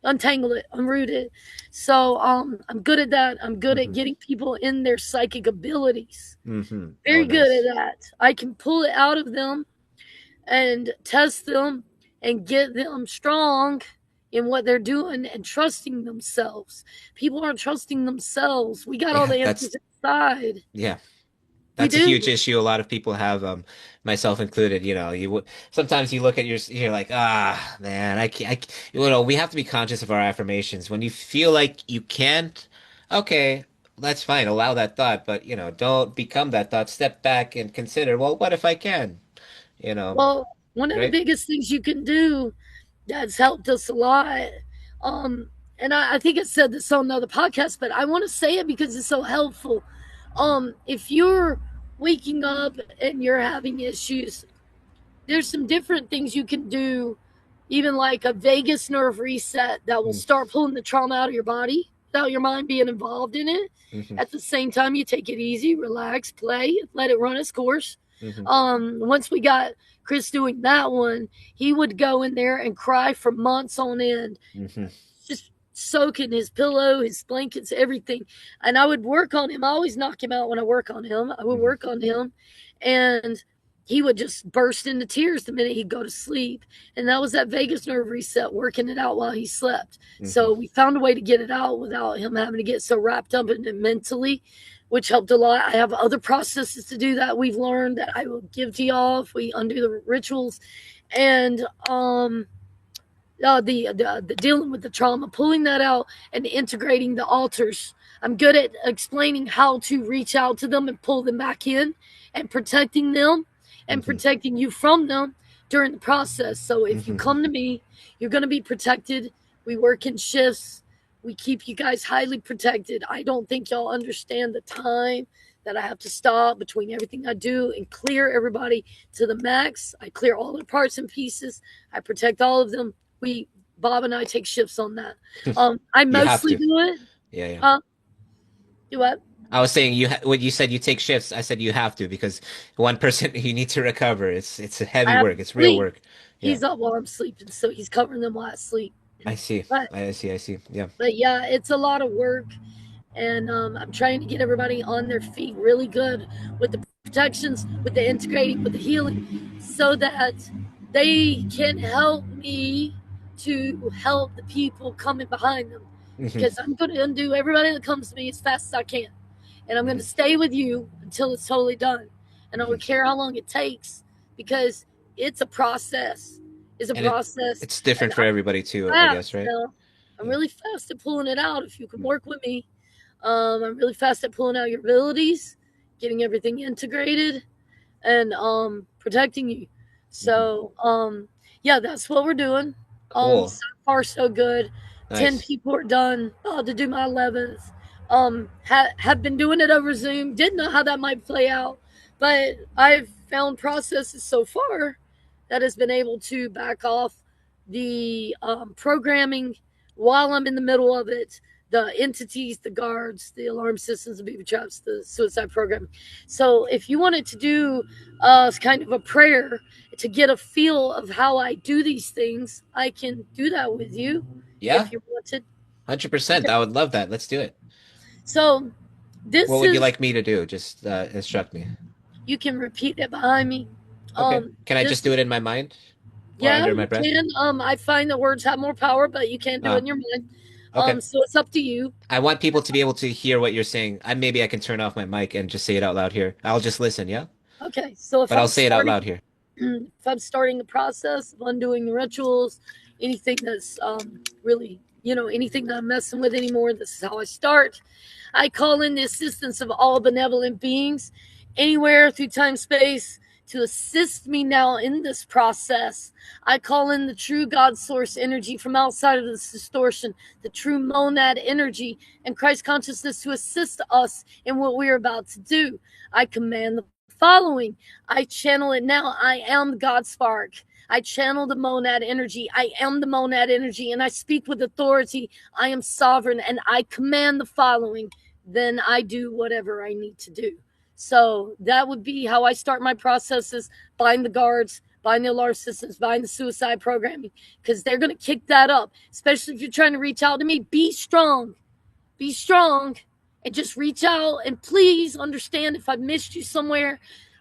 untangle it, unroot it. So I'm good at that. I'm good at getting people in their psychic abilities. Very good at that. I can pull it out of them and test them and get them strong in what they're doing and trusting themselves. People aren't trusting themselves. We got all the answers inside. Yeah. That's a huge issue. A lot of people have, myself included. Sometimes you look at you're like, man, I can't. We have to be conscious of our affirmations. When you feel like you can't, okay, that's fine. Allow that thought, but don't become that thought. Step back and consider, well, what if I can? Well, one of the biggest things you can do that's helped us a lot, and I think I said this on another podcast, but I want to say it because it's so helpful. If you're waking up and you're having issues, there's some different things you can do, even like a vagus nerve reset that will start pulling the trauma out of your body without your mind being involved in it. At the same time, you take it easy, relax, play, let it run its course. Once we got Chris doing that one, he would go in there and cry for months on end, just soaking his pillow, his blankets, everything. And I would work on him. I always knock him out when I work on him. I would work on him, and he would just burst into tears the minute he'd go to sleep. And that was that vagus nerve reset, working it out while he slept. So we found a way to get it out without him having to get so wrapped up in it mentally, which helped a lot. I have other processes to do that we've learned that I will give to y'all if we undo the rituals. And the dealing with the trauma, pulling that out and integrating the altars. I'm good at explaining how to reach out to them and pull them back in and protecting them and Hmm. protecting you from them during the process. So if you Hmm. come to me, you're going to be protected. We work in shifts. We keep you guys highly protected. I don't think y'all understand the time that I have to stop between everything I do and clear everybody to the max. I clear all the parts and pieces. I protect all of them. We Bob and I take shifts on that. I You have mostly to. do it. Yeah, yeah. Uh, do what? I was saying when you said you take shifts, I said you have to because one person you need to recover. It's a I heavy have to work. It's real sleep. work. Yeah. He's up while I'm sleeping, so he's covering them while I sleep. I see. But I see. I see. Yeah. but yeah, it's a lot of work, and I'm trying to get everybody on their feet really good with the protections, with the integrating, with the healing, so that they can help me to help the people coming behind them. Hmm. Because I'm going to undo everybody that comes to me as fast as I can, and I'm going to Hmm. stay with you until it's totally done. And I Hmm. don't care how long it takes, because it's a process. It's a And process, it's and different for everybody too, I guess, fast right? now. I'm Yeah. really fast at pulling it out if you can work with me. I'm really fast at pulling out your abilities, getting everything integrated, and protecting you. Hmm. So yeah, that's what we're doing. Cool. So far so good. 10 Nice. people are done. About to do my 11th. Have been doing it over Zoom. Didn't know how that might play out, but I've found processes so far that has been able to back off the programming while I'm in the middle of it. The entities, the guards, the alarm systems, the beaver traps, the suicide program. So if you wanted to do kind of a prayer to get a feel of how I do these things, I can do that with you Yeah. if you wanted. 100%. I would love that. Let's do it. So What this would you is, like me to do? Just instruct me. you can repeat it behind me. Okay. Can I just This do is, it in my mind or yeah, under my you breath? can. I find that words have more power, but you can do it Ah, in your mind. okay. So it's up to you. I want people to be able to hear what you're saying. Maybe I can turn off my mic and just say it out loud here. I'll just listen, yeah? Okay, so But I'll say it out loud here. if I'm starting the process of undoing the rituals, anything that's really, anything that I'm messing with anymore, this is how I start. I call in the assistance of all benevolent beings anywhere through time space to assist me now in this process. I call in the true God source energy from outside of this distortion, the true monad energy and Christ consciousness to assist us in what we're about to do. I command the following. I channel it now. I am God spark. I channel the monad energy. I am the monad energy, and I speak with authority. I am sovereign, and I command the following. Then I do whatever I need to do. So that would be how I start my processes: bind the guards, bind the alarm systems, bind the suicide programming, because they're going to kick that up. Especially if you're trying to reach out to me, be strong. Be strong and just reach out. And please understand if I missed you somewhere,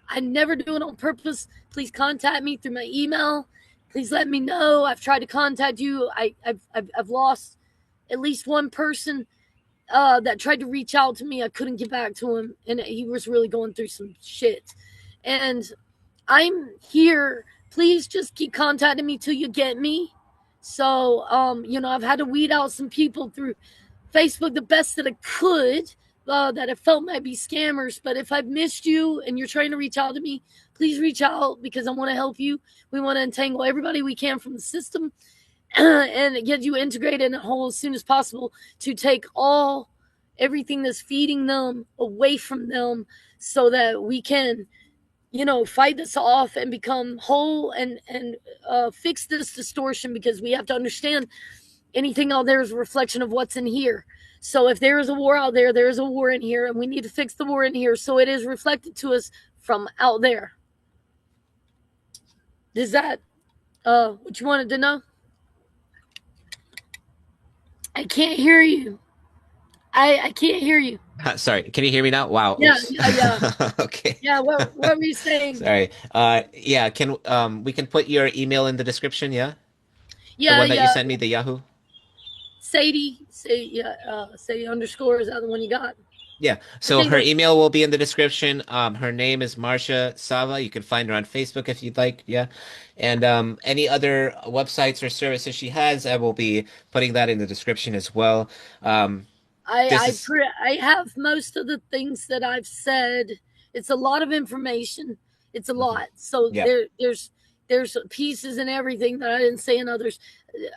I never do it on purpose. Please contact me through my email. Please let me know. I've tried to contact you. I've lost at least one person that tried to reach out to me. I couldn't get back to him, and he was really going through some shit. And I'm here. Please just keep contacting me till you get me. So, I've had to weed out some people through Facebook the best that I could, that I felt might be scammers. But if I've missed you and you're trying to reach out to me, please reach out, because I want to help you. We want to entangle everybody we can from the system and get you integrated in a whole as soon as possible, to take everything that's feeding them away from them, so that we can, fight this off and become whole, and fix this distortion, because we have to understand anything out there is a reflection of what's in here. So if there is a war out there, there is a war in here, and we need to fix the war in here, so it is reflected to us from out there. Is that what you wanted to know? I can't hear you. I can't hear you. Sorry, can you hear me now? Wow, Yeah, oops. yeah, yeah. Okay. Yeah, what were you saying? Sorry. Yeah, can we can put your email in the description, yeah? The Yeah, one that you yeah. sent me, the Yahoo? Sadie, say, yeah, Sadie underscore, is that the one you got? Yeah. I So think her that's email will be in the description. Her name is Marcia Sava. You can find her on Facebook if you'd like. Yeah. And any other websites or services she has, I will be putting that in the description as well. Um, this is, I have most of the things that I've said. It's a lot of information. It's a mhm. lot. So Yeah. there's pieces and everything that I didn't say in others.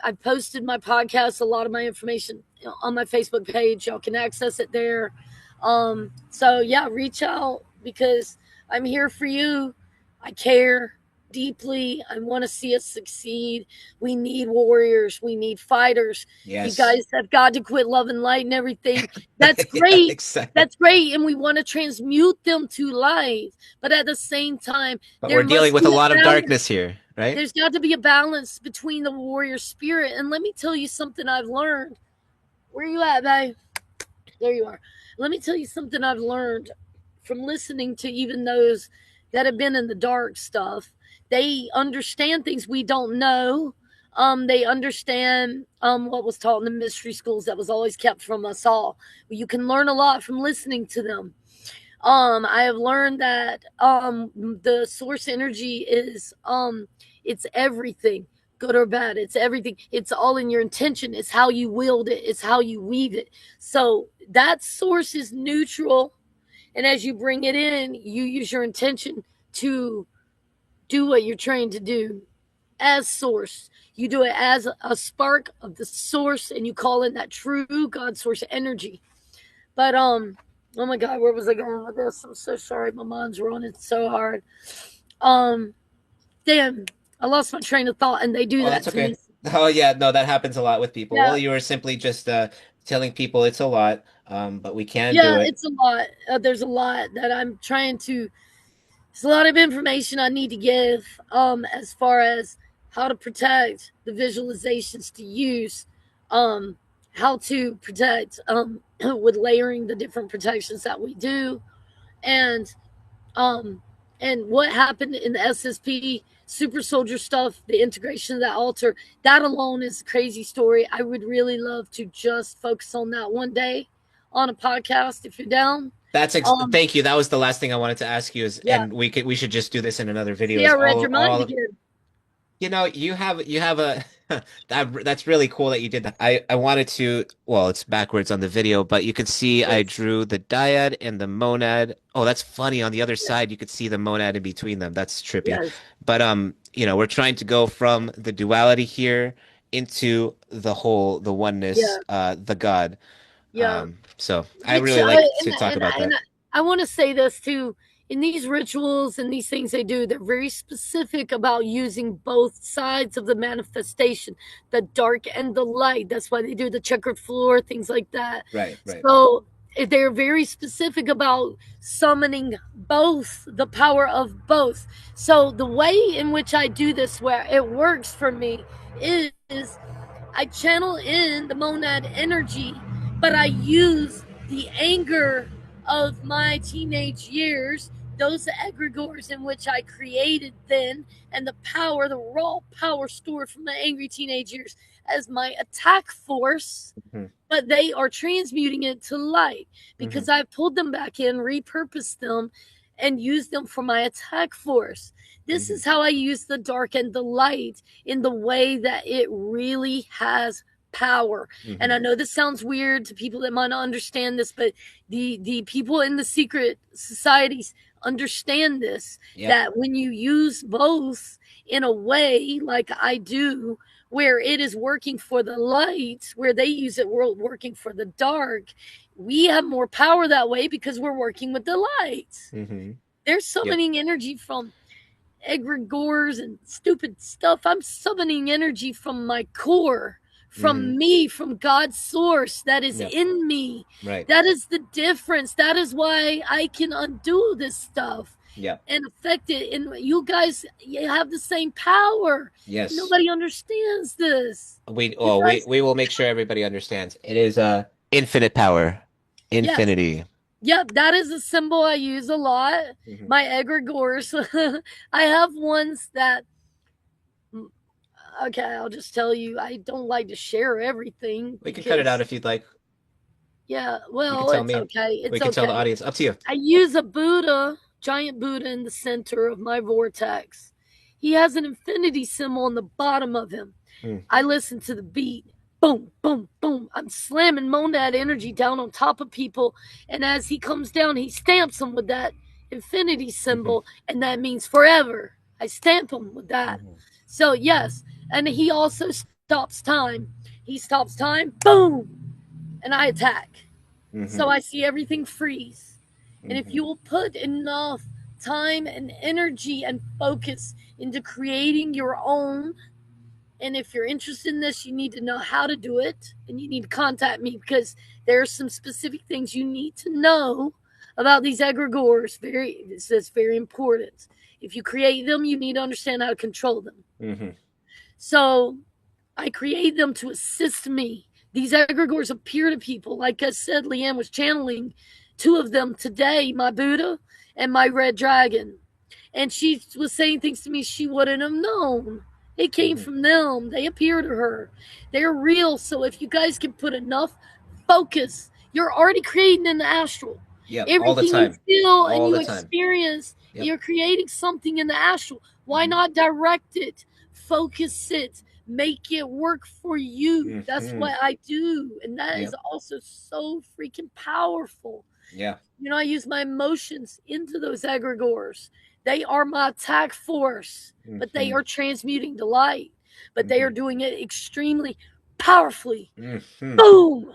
I've posted my podcast, a lot of my information on my Facebook page. Y'all can access it there. So yeah, reach out because I'm here for you. I care deeply. I want to see us succeed. We need warriors. We need fighters. You Yes. guys have got to quit loving light and everything. That's Yeah, great. exactly. That's great. And we want to transmute them to light. But at the same time, But there we're dealing must with a be a lot of balance. darkness here, right? There's got to be a balance between the warrior spirit. And let me tell you something I've learned. Where you at, babe? There you are. Let me tell you something I've learned from listening to even those that have been in the dark stuff. They understand things we don't know. They understand what was taught in the mystery schools that was always kept from us all. You can learn a lot from listening to them. I have learned that the source energy is it's everything, good or bad. It's everything. It's all in your intention. It's how you wield it. It's how you weave it. So that source is neutral, and as you bring it in, you use your intention to do what you're trained to do as source. You do it as a spark of the source, and you call in that true God source energy. But oh my God, where was I going with this? I'm so sorry. My mind's running so hard. Um, damn, I lost my train of thought, and they do Oh, that that's to me. okay. Oh yeah, no, that happens a lot with people. Yeah, Well, you were simply just telling people it's a lot, but we can do yeah, it. it's a lot. There's a lot that I'm trying to. There's a lot of information I need to give. As far as how to protect the visualizations to use, um, how to protect with layering the different protections that we do, and um and what happened in the SSP super soldier stuff, the integration of that altar, that alone is a crazy story. I would really love to just focus on that one day on a podcast if you're down. um Thank you. That was the last thing I wanted to ask you is, yeah, and we should just do this in another video. see, Is I read your mind all of again. you have a that's really cool that you did that. I wanted to, well, it's backwards on the video, but you could see I Yes, drew the dyad and the monad. Oh, that's funny. On the other yes, side, you could see the monad in between them. That's trippy. yes, But we're trying to go from the duality here into the whole, the oneness, yeah, the God. yeah. So I Rich, really like to talk about and that. I want to say this too. In these rituals and these things they do, they're very specific about using both sides of the manifestation, the dark and the light. That's why they do the checkered floor, things like that. Right, right. So they're very specific about summoning both, the power of both. So the way in which I do this, where it works for me, is I channel in the monad energy, but I use the anger of my teenage years, those egregores in which I created then, and the power, the raw power stored from my angry teenage years as my attack force, Hmm. but they are transmuting it to light Hmm. because I pulled them back in, repurposed them, and used them for my attack force. This Hmm. is how I use the dark and the light in the way that it really has power. And Hmm. I know this sounds weird to people that might not understand this, but the people in the secret societies understand this, Yep. that when you use both in a way like I do, where it is working for the light, where they use it working for the dark, we have more power that way because we're working with the light. Hmm. There's Yep. summoning energy from egregores and stupid stuff. I'm summoning energy from my core, Hmm. from me, from God's source that is Yep. in me. Right. That is the difference. That is why I can undo this stuff Yep. and affect it. And you guys, you have the same power. Yes. Nobody understands this. You guys, We will make sure everybody understands. It is infinite power. yes. Infinity. Yep, that is a symbol I use a lot. Hmm. My egregores. I have ones that, okay, I'll just tell you, I don't like to share everything We can cut it out because if you'd like. Yeah, You can well, tell it's me. okay. We It's can tell the okay. audience. Up to you. I use a Buddha, giant Buddha in the center of my vortex. He has an infinity symbol on the bottom of him. Mm, I listen to the beat. Boom, boom, boom. I'm slamming monad energy down on top of people. And as he comes down, he stamps them with that infinity mhm, symbol. And that means forever. I stamp him with that. mhm, So, yes. And he also stops time. He stops time. Boom. And I attack. mhm, So I see everything freeze. And if mhm, you will put enough time and energy and focus into creating your own, and if you're interested in this, you need to know how to do it and you need to contact me because there are some specific things you need to know about these egregores. That's very important. If you create them, you need to understand how to control them. mhm, So I create them to assist me. These egregores appear to people. Like I said, Leanne was channeling two of them today, my Buddha and my red dragon. And she was saying things to me she wouldn't have known. It came mhm. from them. They appear to her. They're real. So if you guys can put enough focus, you're already creating in the astral. Yep. All the Everything you time. feel and All you the time. experience, Yep. you're creating something in the astral. Why Mhm, not direct it? Focus it. Make it work for you. That's mhm. what I do. And that is Yep. also so freaking powerful. Yeah. I use my emotions into those egregores. They are my attack force, but they Mhm, are transmuting to light. But they are mhm, doing it extremely powerfully. mhm. Boom!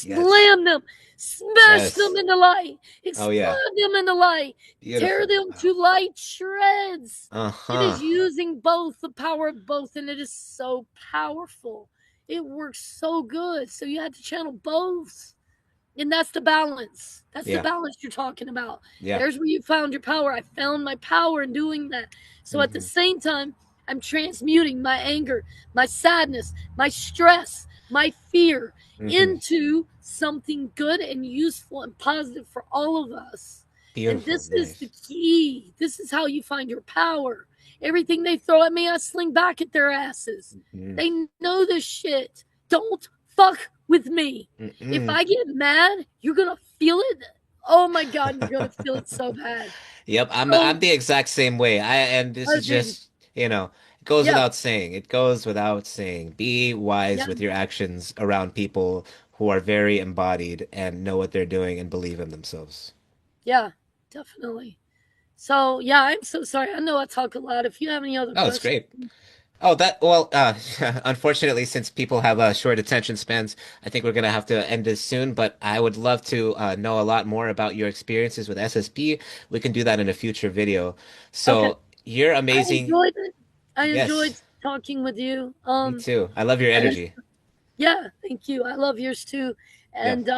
Yes. Slam them, smash them Yes. into light, Oh yeah. explode them into light, tear Beautiful. them Wow. to light shreds. It Uh-huh. is using both, the power of both, and it is so powerful. It works so good. So you have to channel both. And that's the balance. That's the Yeah. balance you're talking about. Yeah. There's where you found your power. I found my power in doing that. So at the Mhm, same time, I'm transmuting my anger, my sadness, my stress, my fear mhm. into something good and useful and positive for all of us. And Beautiful. this is the Nice. key. This is how you find your power. Everything they throw at me, I sling back at their asses. Mhm. They know this shit. Don't fuck with me. If Mm-mm. I get mad, you're gonna feel it. Oh my god, you're gonna feel it so bad. Yep, I'm So, the exact same way. And this is dude, just, it goes yeah, without saying. It goes without saying. Be wise yeah, with your actions around people who are very embodied and know what they're doing and believe in themselves. yeah, definitely. So, yeah, I'm so sorry. I know I talk a lot. If you have any other Oh, it's questions, great. Oh, unfortunately, since people have short attention spans, I think we're gonna have to end this soon. But I would love to know a lot more about your experiences with SSP. We can do that in a future video. okay. So you're I amazing. enjoyed it. I enjoyed Yes, talking with you. me too. I love your And energy. yeah, thank you. I love yours too. Yeah. And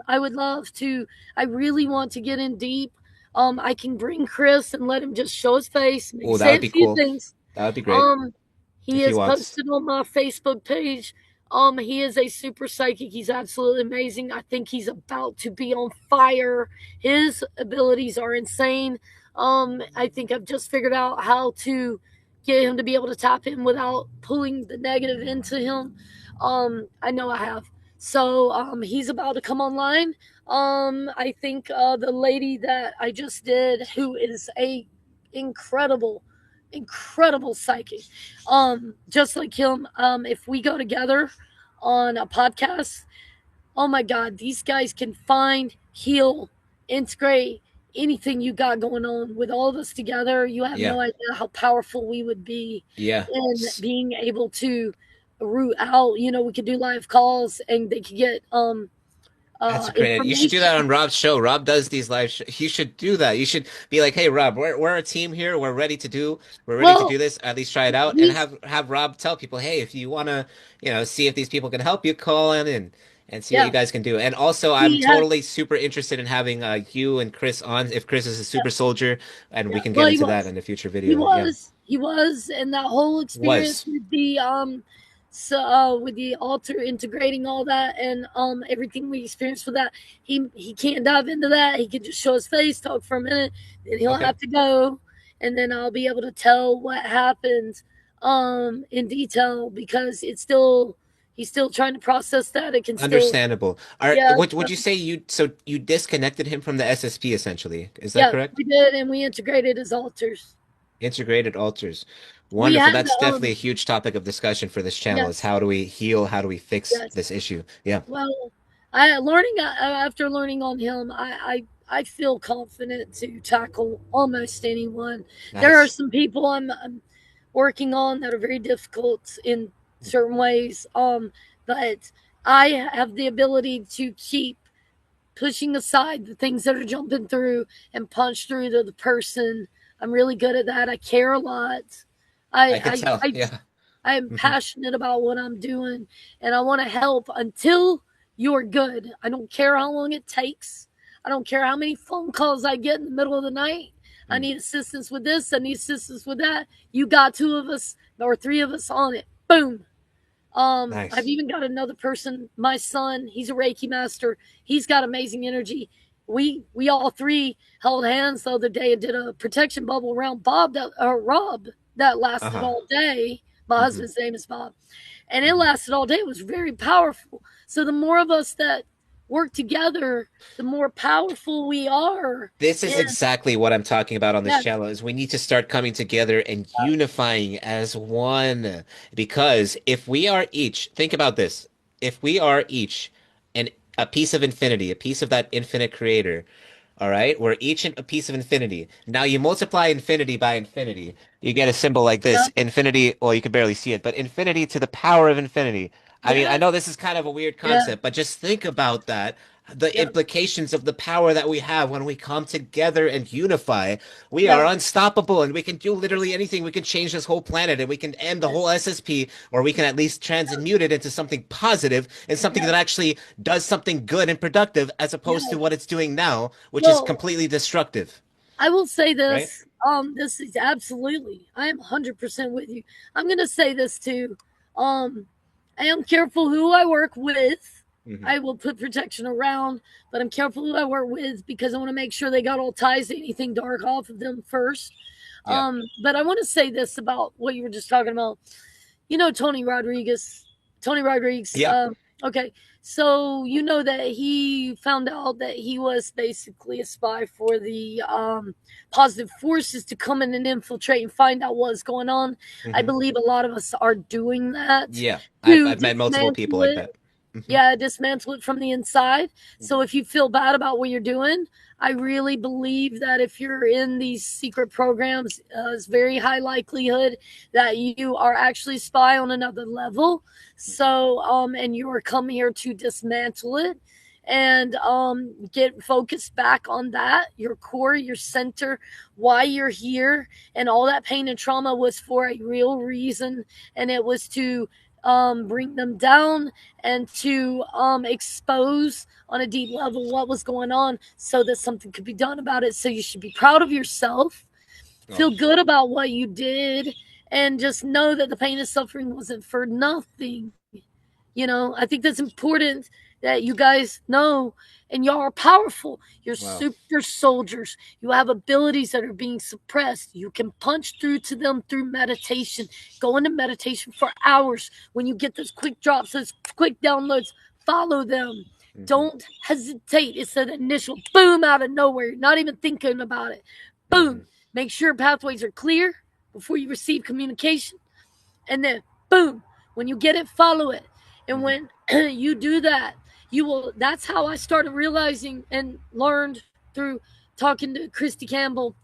I would love to. I really want to get in deep. I can bring Chris and let him just show his face, maybe Oh, that say would a be few cool. things. That would be great Um, he if he is wants. posted on my Facebook page. He is a super psychic. He's absolutely amazing. I think he's about to be on fire. His abilities are insane. I think I've just figured out how to get him to be able to tap in without pulling the negative into him. I know I have. So he's about to come online. I think the lady that I just did, who is a incredible, incredible psychic, just like him. If we go together on a podcast, oh my God, these guys can find, heal, integrate anything you got going on with all of us together. You have Yeah. no idea how powerful we would be Yeah. in being able to root out. We could do live calls and they could get That's a great idea. You should do information. that on Rob's show. Rob does these live sh You should do that. You should be like, "Hey, Rob, we're a team here. We're ready to Well, do this. At least try it out." And he's have Rob tell people, "Hey, if you want to, see if these people can help you, call in and see what you yeah, guys can do." And also, I'm he has totally super interested in having you and Chris on if Chris is a yeah, super soldier, and we yeah. can Well, get he into that was. in a future He video. Yeah. was, he was, and that whole experience Was. with the altar integrating all that and everything we experienced with that. He can't dive into that. He can just show his face, talk for a minute, then he'll Okay. have to go, and then I'll be able to tell what happened in detail because it's still he's still trying to process that. It can still, Understandable. yeah, Would you say you disconnected him from the SSP essentially? Is that yeah, correct? we did, and we integrated his altars. Integrated altars. We Wonderful. had, That's definitely a huge topic of discussion for this channel is yes, how do we heal, how do we fix yes. this issue? Yeah. Well, after learning on him, I feel confident to tackle almost anyone. There are Nice. some people I'm working on that are very difficult in certain ways, but I have the ability to keep pushing aside the things that are jumping through and punch through to the person. I'm really good at that. I care a lot. I could I tell. I, I Yeah. I am Hmm. passionate about what I'm doing, and I want to help until you're good. I don't care how long it takes. I don't care how many phone calls I get in the middle of the night. I need assistance with this. I need assistance with that. You got two of us or three of us on it. Boom. I've Nice. even got another person, my son, he's a Reiki master. He's got amazing energy. We all three held hands the other day and did a protection bubble around Rob that lasted Uh-huh. all day. My Hmm. husband's name is Bob. And it Hmm. lasted all day. It was very powerful. So the more of us that work together, the more powerful we are. This is And exactly what I'm talking about on this yes, channel is we need to start coming together and unifying as one. Because if we are each, think about this, if we are each an a piece of infinity, a piece of that infinite creator, all right, we're each a piece of infinity. Now you multiply infinity by infinity, you get a symbol like this, yep, infinity, well, you can barely see it, but infinity to the power of infinity. I mean, I yes, know this is kind of a weird yeah, concept, but just think about that the yep, implications of the power that we have when we come together and unify. We are yep, unstoppable and we can do literally anything. We can change this whole planet and we can end the whole yes, SSP, or we can at least transmute it into something positive and something that yes, actually does something good and productive as opposed to yes. what it's doing now, which is Well, completely destructive, I will say right? this. This is absolutely. I am 100% with you. I'm going to say this too. Um, I am careful who I work with. Hmm. I will put protection around, but I'm careful who I work with because I want to make sure they got all ties to anything dark off of them first. Yeah. But I want to say this about what you were just talking about. You know, Tony Rodriguez. Tony Rodriguez. Yeah. Okay. So you know that he found out that he was basically a spy for the positive forces to come in and infiltrate and find out what's going on. I Hmm. believe a lot of us are doing that Yeah. to I've met multiple people dismantle like it. that. Hmm. Yeah, dismantle it from the inside. So if you feel bad about what you're doing, I really believe that if you're in these secret programs, it's very high likelihood that you are actually a spy on another level. So, and you are come here to dismantle it and get focused back on that, your core, your center, why you're here, and all that pain and trauma was for a real reason, and it was to bring them down and to expose on a deep level what was going on so that something could be done about it. So you should be proud of yourself, Oh, feel good about what you did, and just know that the pain and suffering wasn't for nothing. I think that's important that you guys know. And y'all are powerful. You're wow. super soldiers. You have abilities that are being suppressed. You can punch through to them through meditation. Go into meditation for hours. When you get those quick drops, those quick downloads, follow them. Hmm. Don't hesitate. It's an initial boom out of nowhere. You're not even thinking about it. Hmm. Boom. Make sure pathways are clear before you receive communication. And then boom, when you get it, follow it. And Hmm. when you do that, you will. That's how I started realizing and learned through talking to Christy Campbell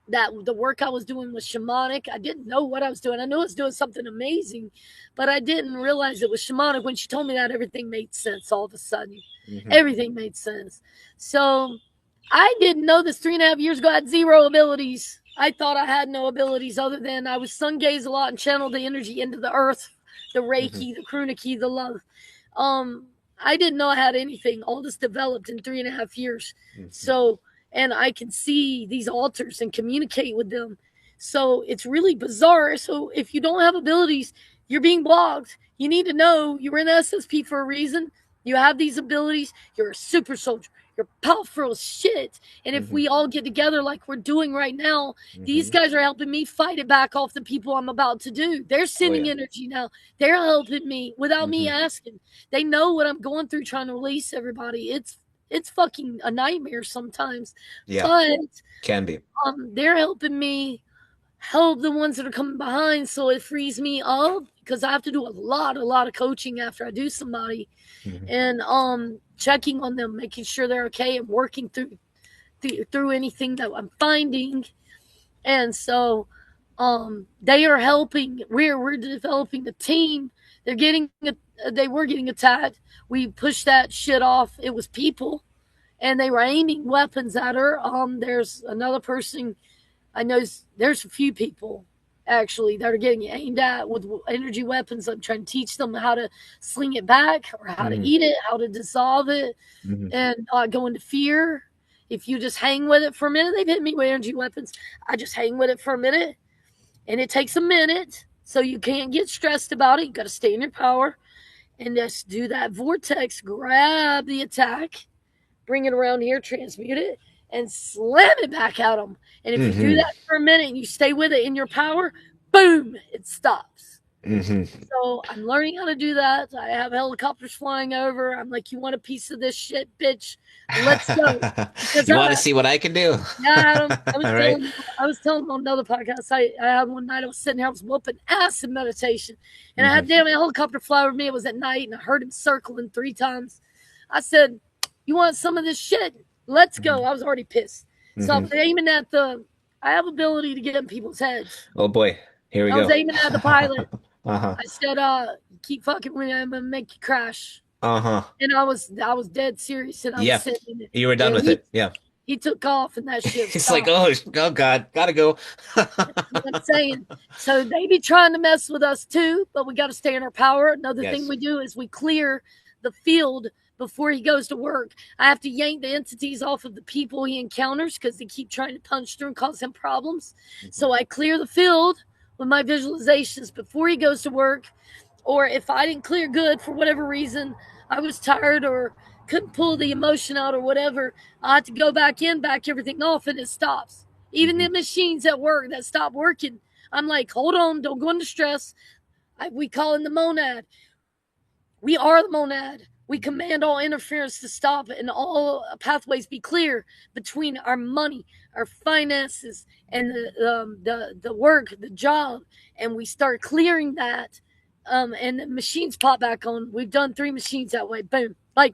that the work I was doing was shamanic. I didn't know what I was doing. I knew I was doing something amazing, but I didn't realize it was shamanic. When she told me that, everything made sense all of a sudden. Hmm. Everything made sense. So I didn't know this 3.5 years ago. I had zero abilities. I thought I had no abilities other than I was sun gaze a lot and channeled the energy into the earth, the Hmm. Reiki, the Karuna key, the love. Um, I didn't know I had anything. All this developed in 3.5 years. Hmm. So, and I can see these altars and communicate with them. So it's really bizarre. So if you don't have abilities, you're being blocked. You need to know you were in SSP for a reason. You have these abilities. You're a super soldier. you're powerful as shit. And if Hmm. we all get together like we're doing right now, these Hmm. guys are helping me fight it back off the people I'm about to do. They're Oh sending yeah. energy now. They're helping me without me Hmm. asking. They know what I'm going through trying to release everybody. It's fucking a nightmare sometimes. Yeah, But can be. they're helping me help the ones that are coming behind, so it frees me up because I have to do a lot of coaching after I do somebody, Hmm. and checking on them, making sure they're okay, and working through anything that I'm finding. And so they are helping. We're developing a team. They were getting attacked. We pushed that shit off. It was people, and they were aiming weapons at her. There's another person I know. There's a few people actually that are getting aimed at with energy weapons. I'm trying to teach them how to sling it back or how to Hmm. eat it, how to dissolve it, Hmm. and not go into fear. If you just hang with it for a minute, they've hit me with energy weapons. I just hang with it for a minute, and it takes a minute. So you can't get stressed about it. You got to stay in your power and just do that vortex. Grab the attack, bring it around here, transmute it, and slam it back at them. And if you do Hmm. that for a minute and you stay with it in your power, boom, it stops. Hmm. So I'm learning how to do that. I have helicopters flying over. I'm like, you want a piece of this shit, bitch? Let's go. Because You want to see what I can do? yeah, Adam, I was All right. telling you, I was telling him on another podcast. I had one night I was sitting here, I was whooping ass in meditation, and I Hmm. had damn a helicopter fly over me. It was at night, and I heard him circling 3 times. I said, "You want some of this shit? Let's go." I was already pissed, so I Hmm. was aiming at the. I have ability to get in people's heads. Oh boy, here we I was go. aiming at the pilot. Uh-huh. I said, "You keep fucking with me, I'm gonna make you crash." Uh-huh. And I was dead serious, and I was Yeah. saying, You were done and with it. Yeah. he took off, and that shit It's like, stopped. oh God, gotta go. What I'm saying. So they be trying to mess with us too, but we got to stay in our power. Another thing Yes. we do is we clear the field before he goes to work. I have to yank the entities off of the people he encounters because they keep trying to punch through and cause him problems. Mhm. So I clear the field with my visualizations before he goes to work. Or if I didn't clear good for whatever reason, I was tired or couldn't pull the emotion out or whatever, I had to go back in, back everything off, and it stops. Even the Mhm. machines at work that stop working, I'm like, hold on, don't go into stress. We call in the monad. We are the monad. We command all interference to stop and all pathways be clear between our money, our finances, and the work, the job, and we start clearing that. And the machines pop back on. We've done 3 machines that way.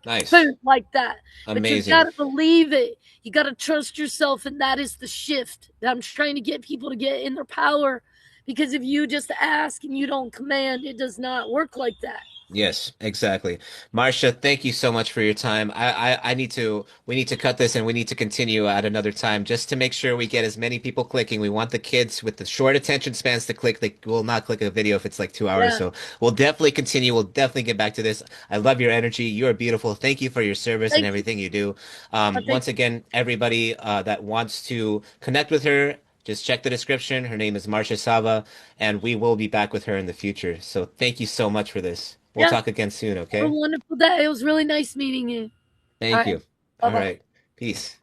Nice. Boom, like that. But you Amazing. gotta believe it. You gotta trust yourself, and that is the shift that I'm trying to get people to get in their power. Because if you just ask and you don't command, it does not work like that. Yes, exactly. Marcia, thank you so much for your time. We need to cut this and we need to continue at another time just to make sure we get as many people clicking. We want the kids with the short attention spans to click. They will not click a video if it's like 2 hours. Yeah. So we'll definitely continue. We'll definitely get back to this. I love your energy. You are beautiful. Thank you for your service and Thank you. everything you do. Thank Once you. again, everybody that wants to connect with her, just check the description. Her name is Marcia Sava, and we will be back with her in the future. So thank you so much for this. We'll Yeah. talk again soon, Have a okay? wonderful day. It was really nice meeting you. All Thank right. you. Bye All bye. right. Peace.